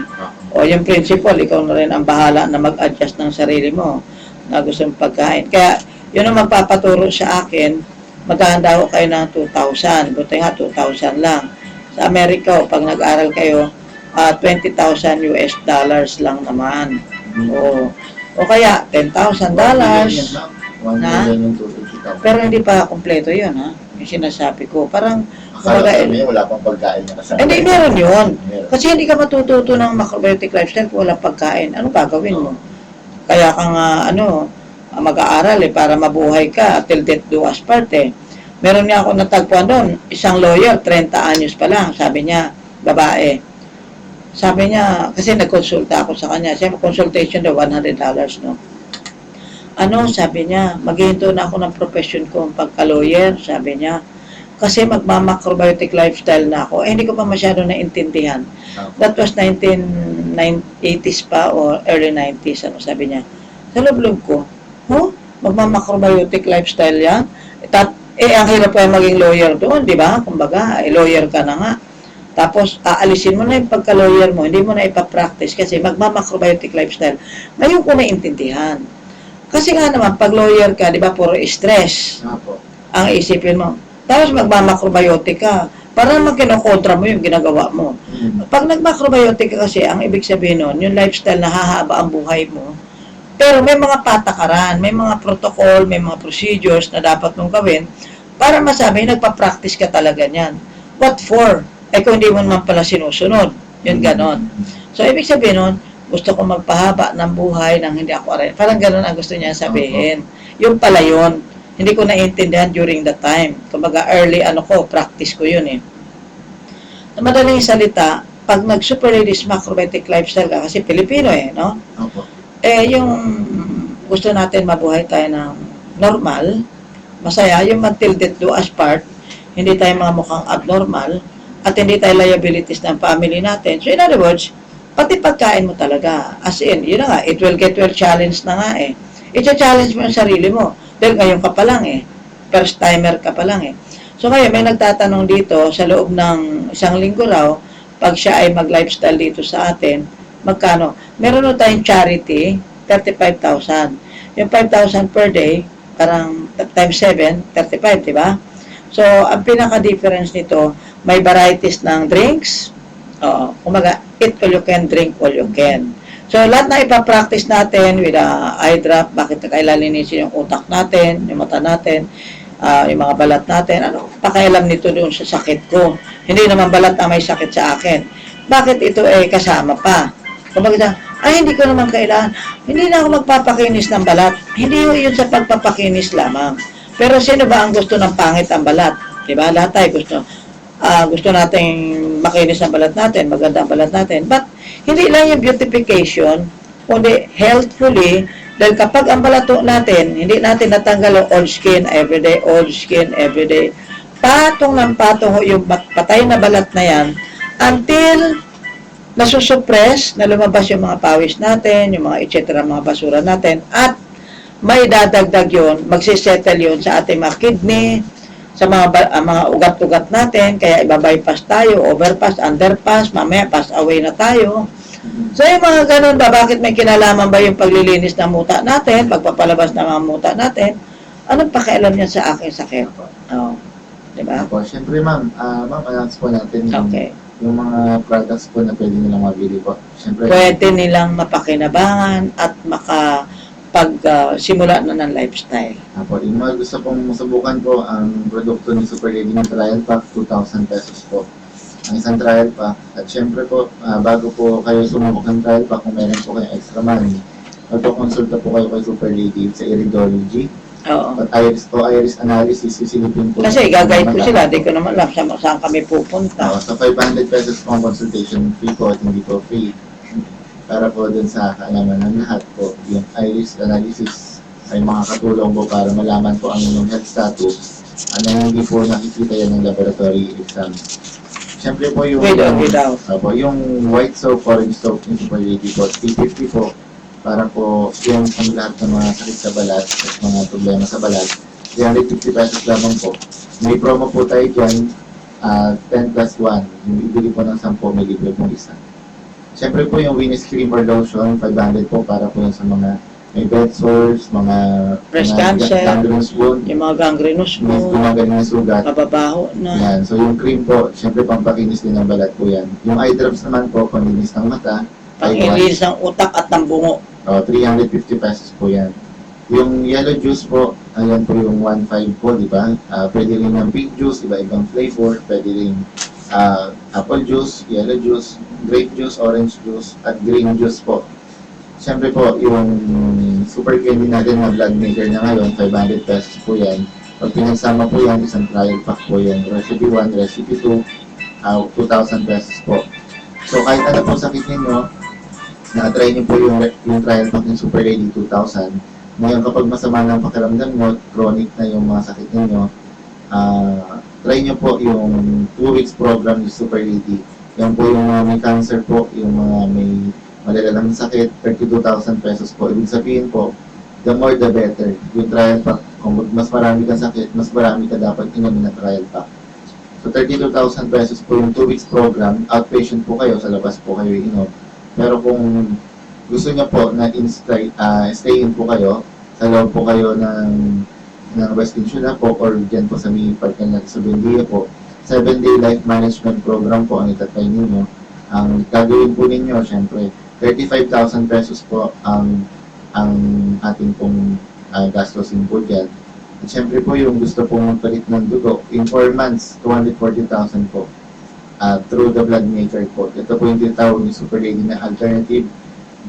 O yung principal, ikaw na rin ang bahala na mag-adjust ng sarili mo na gusto mong pagkain. Kaya, yun ang magpapaturo sa akin, maghahanda ko kayo ng 2,000. Buti nga, 2,000 lang. Sa Amerika, pag nag-aral kayo, 20,000 US dollars lang naman. O kaya, $10,000. 1 million yung tututukan. Pero hindi pa kompleto yun, ha? Yung sinasabi ko. Parang, Akala ko sabihin, wala pang pagkain na kasama. hindi, meron yun. Meron. Kasi hindi ka matututo ng macrobiotic lifestyle kung walang pagkain. Ano gagawin mo? Kaya ka nga, mag-aaral para mabuhay ka till death do us part eh. Meron nga ako natagpuan doon, isang lawyer, 30 anyos pa lang, sabi niya, babae. Sabi niya, kasi nagkonsulta ako sa kanya, siya consultation daw, $100, no? Sabi niya, maghihinto na ako ng profession ko pagka-lawyer, sabi niya, kasi magmamacrobiotic lifestyle na ako. Hindi ko pa masyado naintindihan. That was 1980s pa o early 90s, sabi niya. Sa loob ko, magmamacrobiotic lifestyle yan? Ang hirap pa maging lawyer doon, di ba? Kumbaga, lawyer ka na nga. Tapos, aalisin mo na yung pagka-lawyer mo, hindi mo na ipapractice kasi magmamacrobiotic lifestyle. Ngayon ko naintindihan. Kasi nga naman, pag lawyer ka, di ba, puro stress ang isipin mo. Tapos magmamacrobiotic ka. Para naman kinokontra mo yung ginagawa mo. Pag nagmacrobiotic ka kasi, ang ibig sabihin nun, yung lifestyle na hahaba ang buhay mo. Pero may mga patakaran, may mga protocol, may mga procedures na dapat mong gawin para masabi, nagpa-practice ka talaga niyan. What for? Kung hindi mo naman pala sinusunod. Yun ganon. So, ibig sabihin nun, gusto ko magpahaba ng buhay nang hindi ako aray. Parang ganon ang gusto niya sabihin. Yung pala yun. Hindi ko naiintindihan during the time. Kumbaga early practice ko yun eh. Sa madaling salita, pag nag-super ladies macrobiotic lifestyle ka, kasi Pilipino no? Yung gusto natin mabuhay tayo ng normal, masaya, yung until death do us part, hindi tayo mga mukhang abnormal, at hindi tayo liabilities ng family natin. So in other words, pati pagkain mo talaga. As in, yun na nga, it will get well challenge na nga eh. I-challenge mo yung sarili mo. Dahil ngayon ka pa lang eh. First timer ka pa lang eh. So ngayon, may nagtatanong dito, sa loob ng isang linggo raw, pag siya ay mag-lifestyle dito sa atin, magkano? Meron na tayong charity, 35,000. Yung 5,000 per day, parang times 7, 35, di ba? So, ang pinaka-difference nito, may varieties ng drinks. Kumaga, eat all you can, drink all you can. So, lahat na ipapractice natin with eye drop, bakit nakailalinissin yung utak natin, yung mata natin, yung mga balat natin, pakialam nito doon sa sakit ko. Hindi naman balat na may sakit sa akin. Bakit ito kasama pa? Kumbaga, hindi ko naman kailangan. Hindi na ako magpapakinis ng balat. Hindi yun sa pagpapakinis lamang. Pero sino ba ang gusto ng pangit ang balat? Diba? Lahat tayo gusto nating makinis ang balat natin, maganda ang balat natin. But, hindi lang yung beautification, kundi healthfully, dahil kapag ang balat natin, hindi natin natanggal yung old skin everyday, patong ng patong yung patay na balat na yan, until nasusupress, na lumabas yung mga pawis natin, yung mga etc. mga basura natin, at may dadagdag yun, magsisettle yun sa ating mga kidney, sa mga ugat-ugat natin, kaya iba-bypass tayo, overpass, underpass, mamaya pass away na tayo. So yung mga ganun ba, bakit may kinalaman ba yung paglilinis ng muta natin, pagpapalabas ng mga muta natin, anong pakialam niya sa aking sakit? Diba? Siyempre ma'am, announce po natin yung mga products po na pwede nilang mabili po. Siyempre, pwede nilang mapakinabangan at makapagsimula na ng lifestyle. Yung mga gusto pong masubukan po, ang produkto ni Super Lady ng trial pack, 2,000 pesos po. Ang isang trial pack. At syempre po, bago po kayo sumubok ng trial pack, kung meron po kayong extra money, magpakonsulta po kayo kay Super Lady sa iridology. At iris analysis, sisilipin po. Kasi gagayad ko sila, di ko naman alam saan kami pupunta. So 500 pesos po ang consultation fee po at hindi po free. Para po dun sa kaalaman ng lahat po, yung iris analysis ay makakatulong po para malaman po ang inyong health status ano hindi po nakikita yan ng laboratory exams. Siyempre po yung With or without? yung white soap, orange soap yung Super Lady po, 350 po, para po yung ang lahat ng mga sakit sa balat at mga problema sa balat, 350 pesos lamang po. May promo po tayo dyan, 10 plus 1, yung ibili po ng 10, may libre pong isa. Siyempre po yung Venus Cream or Lotion, 500 po para po yung sa mga may bed sores, mga Breast mga cancer. gangrenous wound, Yung mga gangrenous may mo, gumagaling na sugat. mababaho na. Yan. So yung cream po, syempre pampakinis din ng balat po yan. Yung eye drops naman po, panlinis ng mata, Pang-ilis ng utak at ng bungo. 350 pesos po yan. Yung yellow juice po, ayan po yung 1.5 po, di ba? Pwede rin ng pink juice, iba-ibang flavor. Pwede rin apple juice, yellow juice, grape juice, orange juice, at green juice po. Siyempre po, yung super candy natin na blood maker na ngayon, 500 pesos po yan. Pag pinagsama po yan, isang trial pack po yan. Recipe 1, recipe 2, 2,000 pesos po. So kahit ano po sakit ninyo, na-try niyo po yung trial pack ng Super Lady 2,000. Ngayon kapag masama na ang pakiramdam nyo, chronic na yung mga sakit ninyo, try niyo po yung 2 weeks program ng Super Lady. Yan po yung mga may cancer po, yung mga may malalalang sakit, 32,000 pesos po. Ibig sabihin po, the more the better. Yung trial pack, kung mas marami kang sakit, mas marami ka dapat inumin na trial pack. So 32,000 pesos po yung 2 weeks program, outpatient po kayo, sa labas po kayo inom. Pero kung gusto niyo po na stay in po kayo, sa loob po kayo ng West Insula po, or dyan po sa may parking lot sa Buendia po, 7-day life management program po ang itatry ninyo. Ang gagawin po ninyo, syempre, 35,000 pesos po ang ating pong gastusin po dyan. At syempre po yung gusto pong magpalit ng dugo, in 4 months, 240,000 po through the blood maker po. Ito po yung tinatawag ni Super Lady na alternative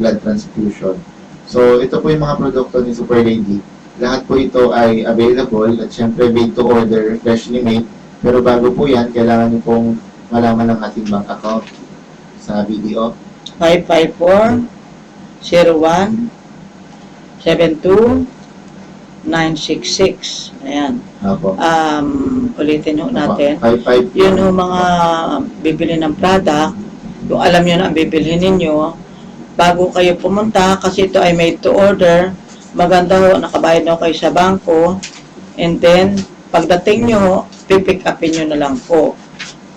blood transfusion. So ito po yung mga produkto ni Super Lady. Lahat po ito ay available at syempre made to order, freshly made. Pero bago po yan, kailangan niyo pong malaman ng ating bank account sa video. 554-01-72-966. Ayan. Opo. Ulitin ho natin. 55. Yun ho mga bibili ng product. Kung alam nyo na ang bibili ninyo, bago kayo pumunta, kasi ito ay made to order, maganda ho, nakabayad na ho kayo sa bangko, and then, pagdating nyo, pipick upin nyo na lang po.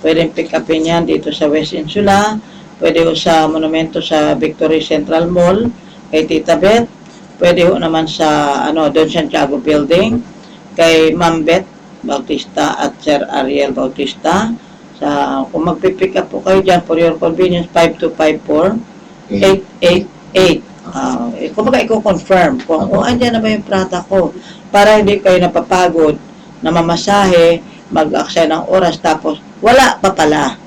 Pwedeng pick upin yan dito sa West Insula, pwede ho sa monumento sa Victory Central Mall, kay Tita Beth, pwede ho naman sa Don Santiago Building, kay Ma'am Beth Bautista at Sir Ariel Bautista. Kung magpipick up po kayo dyan, for your convenience, 5254-888. Kumbaga, i-confirm kung andyan na ba yung product ko, para hindi kayo napapagod na mamasahe, mag-aksaya ng oras, tapos wala pa pala.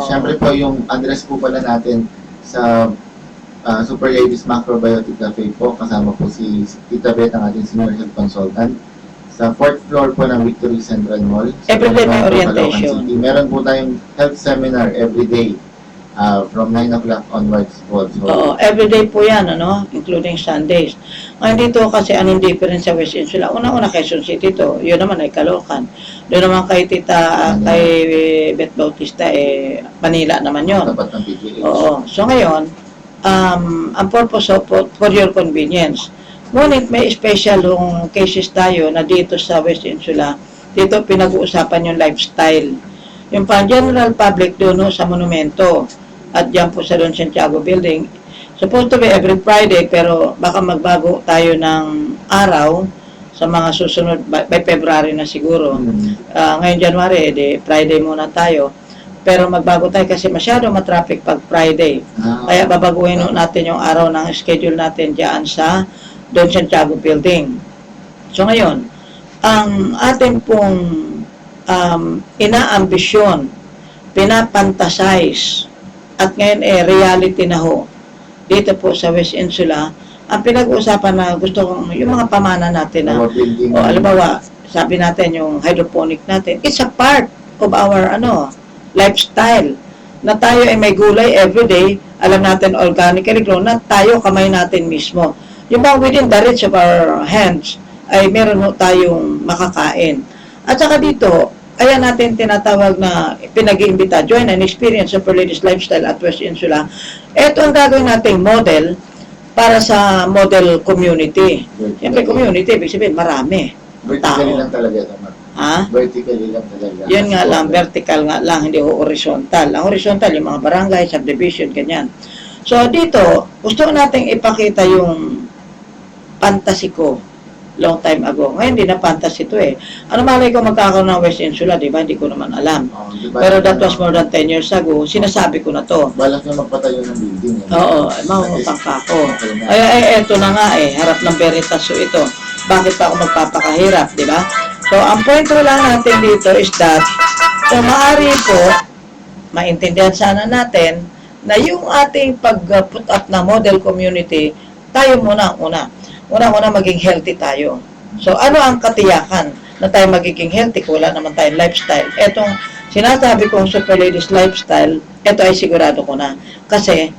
Siyempre po, yung address po pala natin sa Super Ladies Macrobiotic Cafe po, kasama po si Tita Beth, ang ating senior health consultant. Sa 4th floor po ng Victory Central Mall. Everyday may Caloocan orientation. City. Meron po tayong health seminar everyday from 9 o'clock onwards po. So, Oo, everyday po yan, including Sundays. Ngayon dito kasi anong difference sa West Insula? Una-una Quezon City to, yun naman ay Caloocan. Doon naman kay kay Beth Bautista, Manila naman yun. tapat ng PGH. Oo. So ngayon, ang purpose for your convenience. Ngunit may special cases tayo na dito sa West Insula, dito pinag-uusapan yung lifestyle. Yung general public doon sa monumento at dyan po sa Don Santiago Building, supposed to be every Friday, pero baka magbago tayo ng araw sa mga susunod, by February na siguro. Ngayon January, Friday muna tayo. Pero magbago tayo kasi masyado matraffic pag Friday. Kaya babaguhin natin yung araw ng schedule natin dyan sa Don Santiago Building. So ngayon, ang ating pong inaambisyon, pinapantasize, at ngayon reality na ho, dito po sa West Insula, ang pinag-uusapan na gusto kong, yung mga pamana natin na, alimbawa, sabi natin yung hydroponic natin, it's a part of our lifestyle, na tayo ay may gulay everyday, alam natin organically grown, na tayo kamay natin mismo. Yung bang within the reach of our hands, ay meron mo tayong makakain. At saka dito, kaya natin tinatawag na pinag-iimbita, join and experience Super Ladies Lifestyle at West Insula. Ito ang gagawin nating model para sa model community. Siyempre community, ibig sabihin marami. Vertically tao. lang talaga ito, ma'am. Ha? Vertically lang talaga. Yan nga lang, vertical nga lang, hindi horizontal. Ang horizontal, yung mga barangay, subdivision, ganyan. So dito, gusto nating ipakita yung fantasy ko long time ago. Ngayon, hindi na fantasy to eh. Ano malay ko magkakaroon ng West Insula, di ba? Hindi ko naman alam. Oh, diba, Pero that was more than 10 years ago. Sinasabi ko na to. Balak na magpatayo ng building. Eh. Oo, mangungutang pa ako. Ay, eto na nga eh. Harap ng Veritas so ito. Bakit pa ako magpapakahirap, di ba? So, ang point ko lang natin dito is that, so maaari po, maintindihan sana natin, na yung ating pag-put up na model community, tayo muna ang una. Una maging healthy tayo. So, ano ang katiyakan na tayo magiging healthy kung wala naman tayong lifestyle? Etong sinasabi kong Super Ladies Lifestyle, ito ay sigurado ko na. Kasi,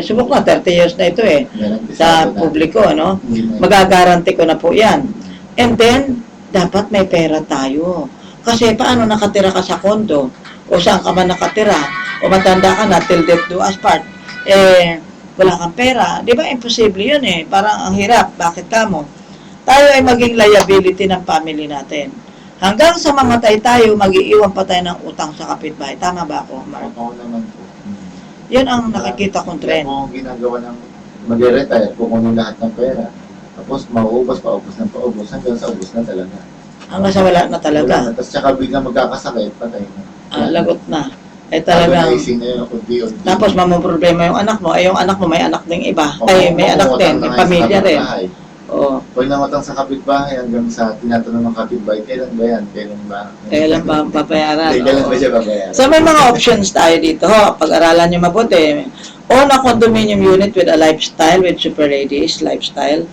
subok na, 30 years na ito eh, sa publiko, ano? Magagaranti ko na po yan. And then, dapat may pera tayo. Kasi, paano nakatira ka sa kondo? O saan ka man nakatira? O matanda ka na, till death do us part. Wala kang pera. Di ba, imposible yun eh. Parang ang hirap. Bakit ka mo? Tayo ay maging liability ng family natin. Hanggang sa mamatay tayo, mag-iiwan pa tayo ng utang sa kapitbahay. Tama ba ako, Mark? Oo naman po. Yun ang nakikita kong trend. Kung ginagawa ng mag-retire, kukunin lahat ng pera. Tapos mauubos, paubos hanggang sa ubos na talaga. Hanggang sa wala na talaga. Tapos tsaka biglang magkakasakit, patay na. Lagot na. Talagang. Tapos problema yung anak mo. Ay, yung anak mo may anak ding iba. Ay, may anak din. May pamilya rin. Oo. Pag nangutang sa kapitbahay hanggang sa tinatanong ng kapitbahay, kailan ba yan? Kailan ba papayaran? Kailan ba siya babayaran? So, may mga options tayo dito. Pag-aralan nyo mabuti. Own a condominium unit with a lifestyle, with Super Ladies Lifestyle.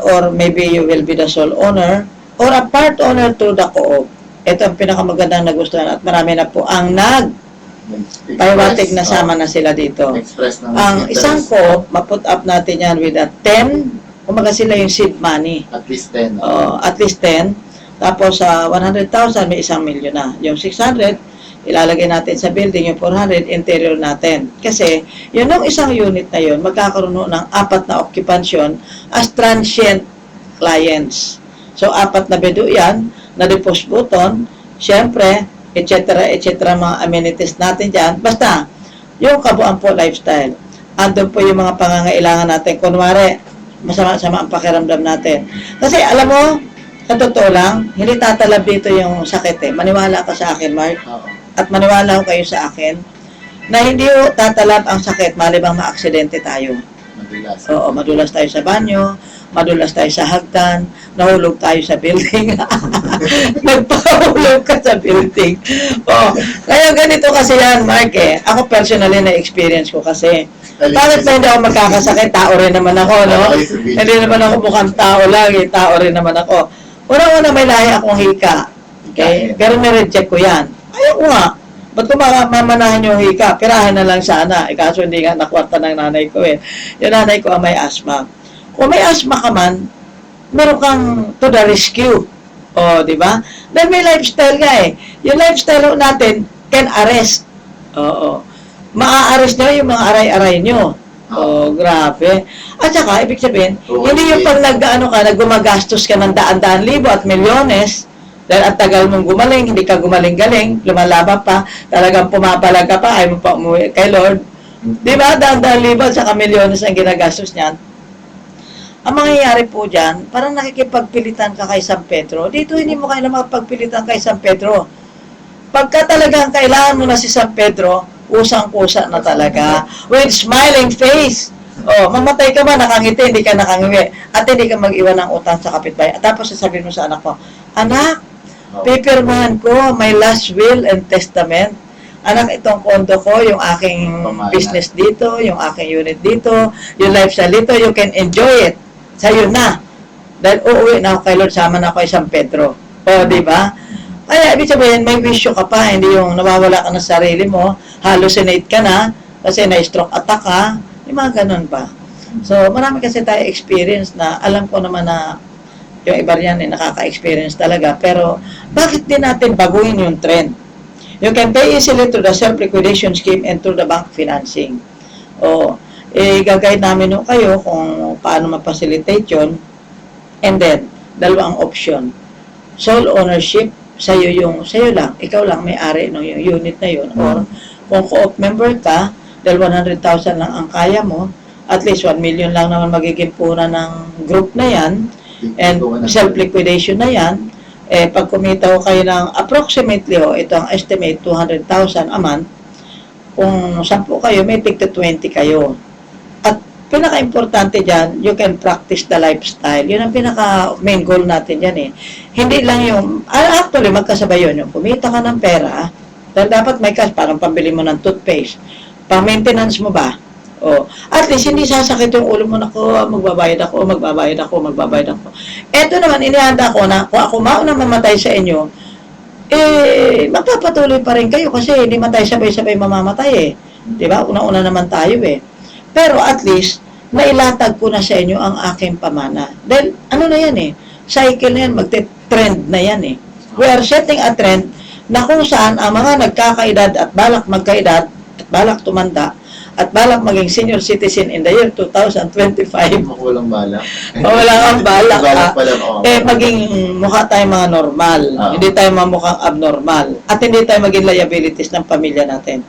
Or maybe you will be the sole owner or a part owner to the co-op. Ito ang pinakamagandang nagustuhan at marami na po ang pahiwatig na sama na sila dito. Ang isang co-op, maput up natin yan with a 10, kumaga sila yung seed money. At least 10. At least 10. Tapos sa 100,000 may 1 milyon na. Yung 600, ilalagay natin sa building, yung 400, interior natin. Kasi, yun yung isang unit na yun, magkakaroon ng 4 na occupation as transient clients. So, 4 na bedo yan, na deposit button, syempre, etc. mga amenities natin dyan. Basta, yung kabuuan po lifestyle. Andun po yung mga pangangailangan natin. Kunwari, masama-sama ang pakiramdam natin. Kasi, alam mo, sa totoo lang, hindi tatalab dito yung sakit eh. Maniwala ka sa akin, Mark. At maniwala ko kayo sa akin, na hindi ho tatalab ang sakit, malibang maaksidente tayo. Madulas. Oo, madulas tayo sa banyo, madulas tayo sa hagdan, nahulog tayo sa building. Nagpahulog ka sa building. Oo. Kaya ganito kasi yan, Mark eh. Ako personally na-experience ko kasi. Bakit ba hindi ako magkakasakit? Tao rin naman ako, no? Hindi naman ako mukhang tao lang eh. Tao rin naman ako. Una-una may lahi akong hika. Okay? Pero nireject ko yan. Ayaw ko nga. Ba't ko mamanahan yung hika? Pirahan na lang sana. Kaso hindi nga nakwarta ng nanay ko eh. Yung nanay ko ang may asthma. Kung may asthma ka man, meron kang to the rescue. O, di ba? Dahil may lifestyle nga eh. Yung lifestyle natin can arrest. Oo. Maa-arrest nyo yung mga aray-aray nyo. Oh, grabe. At saka, ibig sabihin, hindi yung pag naggumagastos ka ng daan-daan libo at milyones, dahil at tagal mong gumaling, hindi ka gumaling-galing, lumalaban pa, talagang pumapalag ka pa, ayaw mo pa umuwi kay Lord. Di ba? Daan-daan libo at saka milyones ang ginagastos niyan. Ang mangyayari po dyan, parang nakikipagpilitan ka kay San Pedro. Dito hindi mo kailangan magpagpilitan kay San Pedro. Pagka talagang kailangan mo na si San Pedro, usang-kusa na talaga, with smiling face. Oh, mamatay ka ba, nakangiti, hindi ka nakangiwi, at hindi ka mag-iwan ng utang sa kapitbahay. At tapos sasabihin mo sa anak mo, anak, pipirmahan ko my last will and testament. Anak, itong kondo ko, yung aking business dito, yung aking unit dito, yung lifestyle dito, you can enjoy it. Sa'yo na. Dahil uuwi na ako kay Lord, sama na ako kay San Pedro. O, di ba? Kaya, ibig sabihin, may wisyo ka pa, hindi yung nawawala ka ng sarili mo, hallucinate ka na, kasi na-stroke attack ka, yung mga ganun ba. So, marami kasi tayo experience na alam ko naman na Yung iba yan nakaka-experience talaga. Pero, bakit din natin baguhin yung trend? You can pay easily through the self-liquidation scheme and through the bank financing. O, gagawin namin nung kayo kung paano ma-facilitate yun. And then, dalawang option. Sole ownership, sa'yo lang, ikaw lang may-ari ng yung unit na yun. Or, kung co-op member ka, dahil 100,000 lang ang kaya mo, at least 1 million lang naman magiging puna ng group na yan, and self-liquidation na yan, pag kumita ko kayo ng approximately, ito ang estimate, 200,000 a month, kung 10 kayo, may tig 20 kayo. At pinaka-importante dyan, you can practice the lifestyle. Yun ang pinaka-main goal natin dyan Hindi lang yung, actually, magkasabay yun. Yung kumita ka ng pera, dahil dapat may cash, parang pambili mo ng toothpaste. Pang-maintenance mo ba? At least hindi sasakit yung ulo mo na magbabayad ako. Eto naman, inihanda ko na, kung ako mauna mamatay sa inyo, magpapatuloy pa rin kayo kasi hindi matay sabay-sabay mamamatay Diba? Una-una naman tayo Pero at least, nailatag ko na sa inyo ang aking pamana. Dahil, ano na yan cycle na yan, magte-trend na yan We are setting a trend na kung saan ang mga nagkakaedad at balak magkaedad at balak tumanda at balak maging senior citizen in the year 2025. Walang balak. Wala kang balak pa lang, maging mukha tayo mga normal. Hindi tayo mamukhang abnormal. At hindi tayo maging liabilities ng pamilya natin.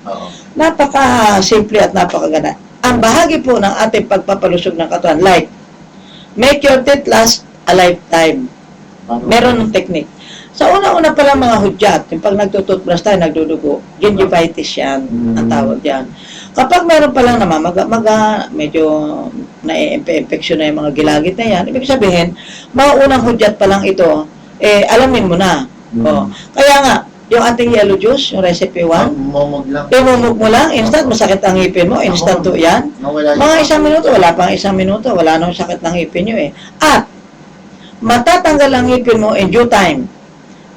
Napaka-simple at napakaganda. Ang bahagi po ng ating pagpapalusog ng katawan, like, make your teeth last a lifetime. Meron ng technique. Sa una-una pa lang mga hudyat, yung pag nagtututbrush tayo, nagdudugo, gingivitis yan, ang tawag yan. Kapag meron pa lang naman, medyo na-infection na yung mga gilagid na yan, ibig sabihin, mga unang hudyat pa lang ito, alamin mo na. Kaya nga, yung ating yellow juice, yung recipe 1, imumog mo lang, instant, masakit ang ngipin mo, instant to yan. Mga 1 minuto, wala pang 1 minuto, wala nang sakit ng ngipin nyo At, matatanggal ang ngipin mo in due time,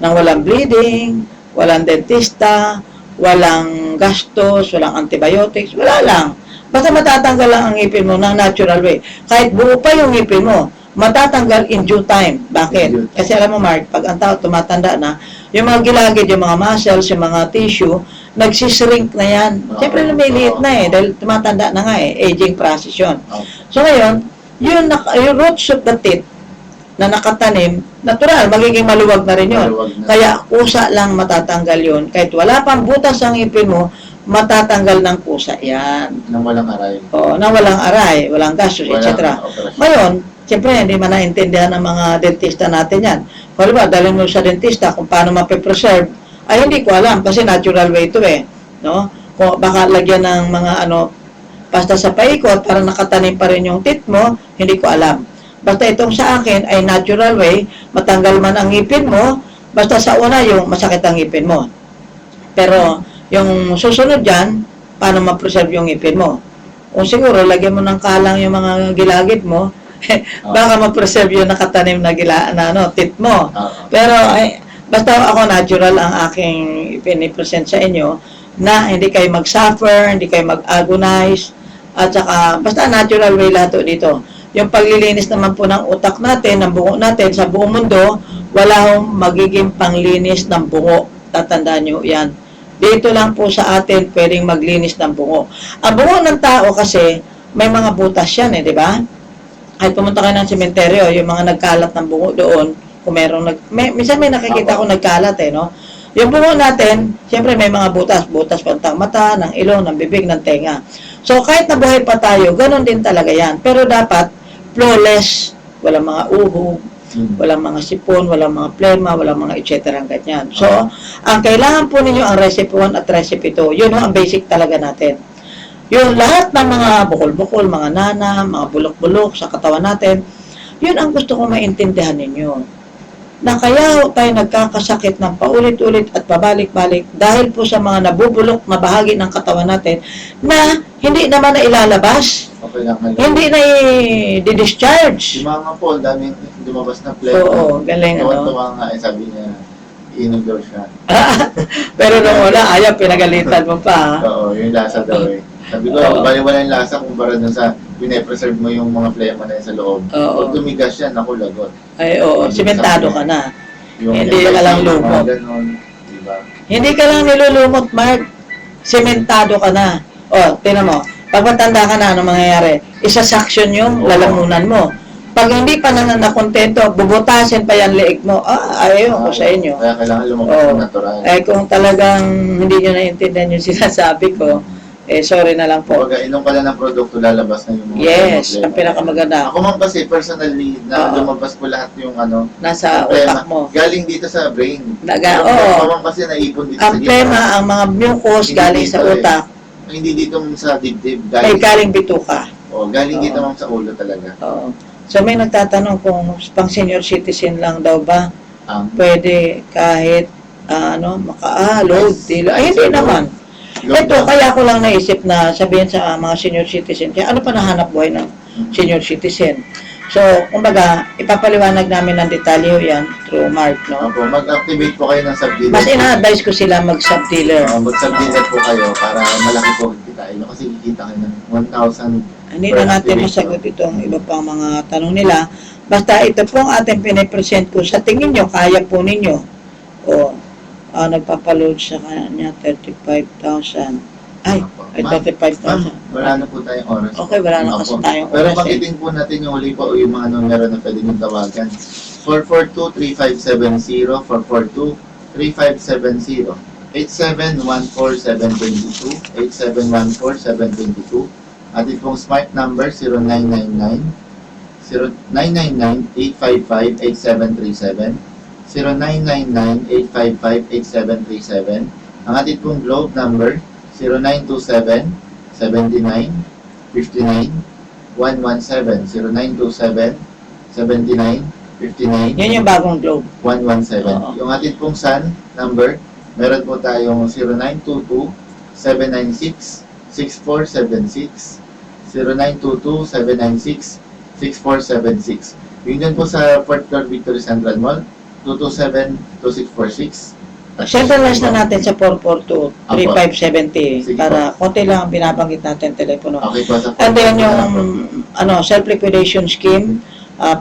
nang walang bleeding, walang dentista, walang gastos, walang antibiotics, wala lang. Basta matatanggal lang ang ngipin mo ng natural way. Kahit buo pa yung ngipin mo, matatanggal in due time. Bakit? Kasi alam mo, Mark, pag ang tao tumatanda na, yung mga gilagid, yung mga muscles, yung mga tissue, nagsishrink na yan. Siyempre, lumiliit na dahil tumatanda na nga aging process yun. So ngayon, yung roots of the teeth, na nakatanim, natural, magiging maluwag na rin yun. Kaya, kusa lang matatanggal yun. Kahit wala pang butas ang ngipin mo, matatanggal ng kusa yan. Nang walang aray. Nang walang aray, walang gastos, etc. Ngayon, siyempre, hindi man naintindihan ng mga dentista natin yan. Kung ba, dalhin mo sa dentista kung paano mape-preserve, ay hindi ko alam, kasi natural way ito No? Kung baka lagyan ng mga pasta sa paikot, para nakatanim pa rin yung teeth mo, hindi ko alam. Basta itong sa akin ay natural way, matanggal man ang ngipin mo, basta sa una yung masakit ang ngipin mo. Pero yung susunod dyan, paano ma-preserve yung ngipin mo? Kung siguro, lagyan mo ng kalang yung mga gilagid mo, baka ma-preserve yung nakatanim na teeth mo. Pero basta ako natural ang aking pinipresent sa inyo, na hindi kayo mag-suffer, hindi kayo mag-agonize, at saka basta natural way lahat dito. Yung paglilinis naman po ng utak natin, ng bungo natin sa buong mundo, wala hong magiging panglinis ng bungo. Tatandaan nyo yan. Dito lang po sa atin pwedeng maglinis ng bungo. Ang bungo ng tao kasi, may mga butas yan di ba? Kahit pumunta kayo ng sementeryo, yung mga nagkalat ng bungo doon, kung minsan may nakikita ko nagkalat no? Yung bungo natin, siyempre may mga butas pantang mata, ng ilong, ng bibig, ng tenga. So, kahit nabuhay pa tayo, ganun din talaga yan. Pero dapat, flawless, walang mga uhog, walang mga sipon, walang mga plema, walang mga etc. ganyan. So, ang kailangan po ninyo ang recipe 1 at recipe 2. Yun ang basic talaga natin. Yung lahat ng mga bukol-bukol, mga nana, mga bulok-bulok sa katawan natin, yun ang gusto kong maintindihan ninyo. Na kaya tayo nagkakasakit ng paulit-ulit at pabalik-balik dahil po sa mga nabubulok na bahagi ng katawan natin na hindi naman na ilalabas. Hindi na i-discharge. Yung mga po, daming lumabas na plema. Oo, galing Tuwa nga, sabi niya, iinom daw siya. Pero nung una, ayaw, pinagalitan mo pa. Oo, yung lasa daw Sabi ko, Oo. baliwala yung lasa kumpara dun sa pine-preserve mo yung mga flema na yun sa loob. Oo. Pag tumigas yan, ako lagot. Ay, oo, sementado ka na. Yung Hindi ka lang yung mga lumot. ganun, diba? Hindi ka lang nilulumot, Mark. Sementado ka na. O, tinan mo. Pag matanda ka na, ano mangyayari? Isa-suction yung Oo. lalamunan mo. Pag hindi pa na nakontento, bubutasin pa yan leeg mo. Ayaw ko sa inyo. Kaya kailangan lumabas Oo. ng natural. Kung talagang hindi nyo naiintindihan yung sinasabi ko, sorry na lang po. Pag inom ka lang ng produkto, lalabas na yung mga Yes, problema. ang pinakamaganda. Ako man kasi, personally, na Oo. lumabas po lahat yung Nasa problema. utak mo. Galing dito sa brain. Oo. Ako man kasi naipon dito Ang sa plema, ang mga mucus Hindi galing dito sa utak, Hindi dito sa dibdib. may galing bituka. Galing Oo. dito ma'am sa ulo talaga. Oo. So may nagtatanong kung pang senior citizen lang daw ba Ang pwede kahit maka-load dilo. Ay, hindi naman. Ito, kaya ko lang naisip na sabihin sa mga senior citizen, kaya ano pa nahanap buhay ng senior citizen? So, kumbaga, ipapaliwanag namin ng detalye yan through Mark, no? Opo, mag-activate po kayo ng sub-dealer. Mas ina-advise ko sila mag-sub-dealer. Mag-sub-dealer po kayo para malaki po kitain nyo. Kasi kikita kayo ng 1,000. Hindi na natin masagot itong iba pang mga tanong nila. Basta ito po ang ating pinipresent ko. Sa tingin nyo, kaya po ninyo. Nagpapaload sa kanya 35,000. Ay, Ma'am, 35,000. wala na po tayong oras. Okay, wala na kasi Opo. tayong Pero oras. pakitin po natin yung uli po yung mga numero na pwede nyo tawagan. 442-3570, 442-3570, 8714-722, 8714-722, at itong smart number 0999 0999-855-8737, 0999-855-8737, ang ating pong globe number 0927-79-59-117, 0927-79-59-117. Yan yung bagong globe. Oo. Yung ating pong sun number, meron po tayong 0922-796-6476, 0922-796-6476. Yung dyan po sa Fort Clark Victory Central Mall, 227-2646. Centralize na natin sa 442-3570 Sige para konti lang ang binabanggit natin telepono. Okay po sa And then yung self-liquidation scheme,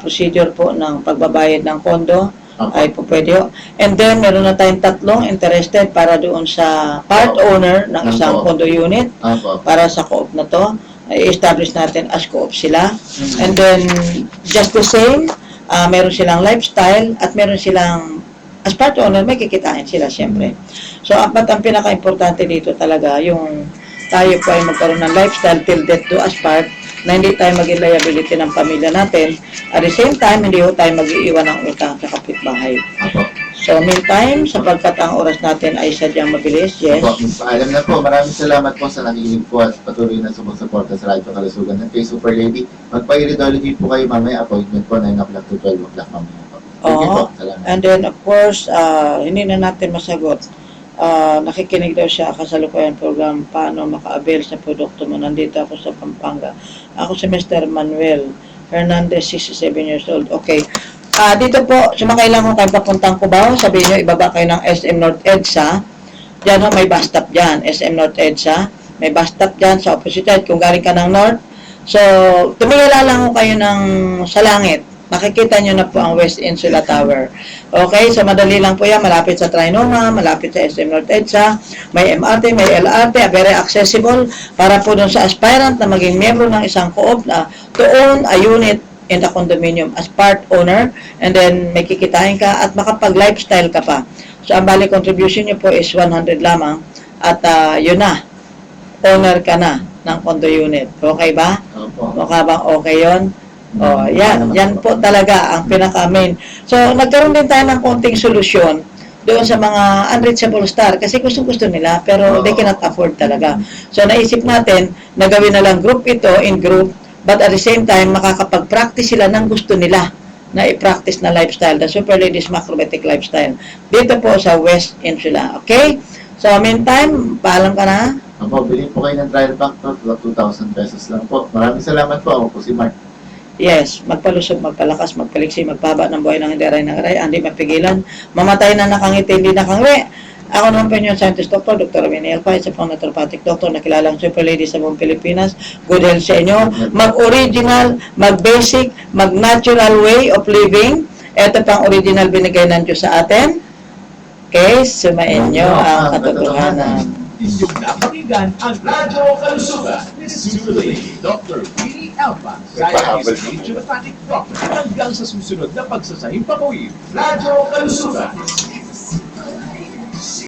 procedure po ng pagbabayad ng pondo, ay po pwede. And then meron na tayong tatlong interested para doon sa part owner ng isang condo unit para sa co-op na to. I-establish natin as co-op sila. And then just the same, meron silang lifestyle at meron silang as part owner, may kikitain sila siyempre. So, ang pinaka-importante dito talaga, yung tayo po ay magkaroon ng lifestyle till death do us part, na hindi tayo maging liability ng pamilya natin. At the same time, hindi ho tayo mag-iiwan ng utang sa kapitbahay. So, meantime, sapagkat ang oras natin ay sadyang mabilis, yes. Alam na po, maraming salamat po sa nakikinig po at patuloy na sumusuporta sa Radyo Kalusugan at kay Super Lady. Magpa-iridology po kayo mamaya, appointment po 9 o'clock to 12 o'clock mamaya po. Thank you po, salamat. And then, of course, hindi na natin masagot. Nakikinig daw siya kasalukuyan program paano maka-avail sa produkto mo. Nandito ako sa Pampanga. Ako si Mr. Manuel Hernandez, 67 years old. Okay. Dito po, sumakay lang kung kayo papuntang Cubao. Sabihin nyo, ibaba kayo ng SM North EDSA. Diyan ho, may bus stop dyan. SM North EDSA. May bus stop dyan sa opposite side. Kung galing ka ng North. So, tumingala lang ho kayo sa langit. Makikita nyo na po ang West Insula Tower. Okay, so madali lang po yan. Malapit sa Trinoma, malapit sa SM North EDSA. May MRT, may LRT, very accessible para po dun sa aspirant na maging miyembro ng isang co-op na to own a unit in the condominium as part owner, and then may kikitain ka at makapag-lifestyle ka pa. So, ang bali contribution nyo po is 100 lamang at yun na, owner ka na ng condo unit. Okay ba? Opo. Mukha bang okay yun? Yan po talaga ang pinaka-main. So, nagkaroon din tayo ng konting solusyon doon sa mga unreachable star kasi gusto nila pero they cannot afford talaga. So, naisip natin na gawin na lang group ito in group, but at the same time, makakapag-practice sila ng gusto nila na i-practice na lifestyle, the Super Ladies Macrobetic Lifestyle. Dito po sa West Insula. Okay? So, meantime, paalam ka na. Opo, bilhin po kayo ng trial pack to, 2,000 pesos lang po. Maraming salamat po. Ako po si Mark. Yes, magpalusog, magpalakas, magpaliksi, magpahaba ng buhay ng hindi aray ng aray, hindi mapigilan, mamatay na nakangiti, hindi nakangwi. Ako naman po yung scientist doctor, Dr. Winnie Elpa, isa pong naturopathic doctor na kilalang super lady sa buong Pilipinas. Good health sa inyo. Mag-original, mag-basic, mag-natural way of living. Ito pang original binigay ng Diyos sa atin. Okay, sumain nyo ang katotohanan. Inyong napakinggan ang Radyo Kalusugan ni Super Lady Dr. Winnie Elpa, scientist and naturopathic doctor. Hanggang sa susunod na pagsasahing pagawin, Radyo Kalusugan.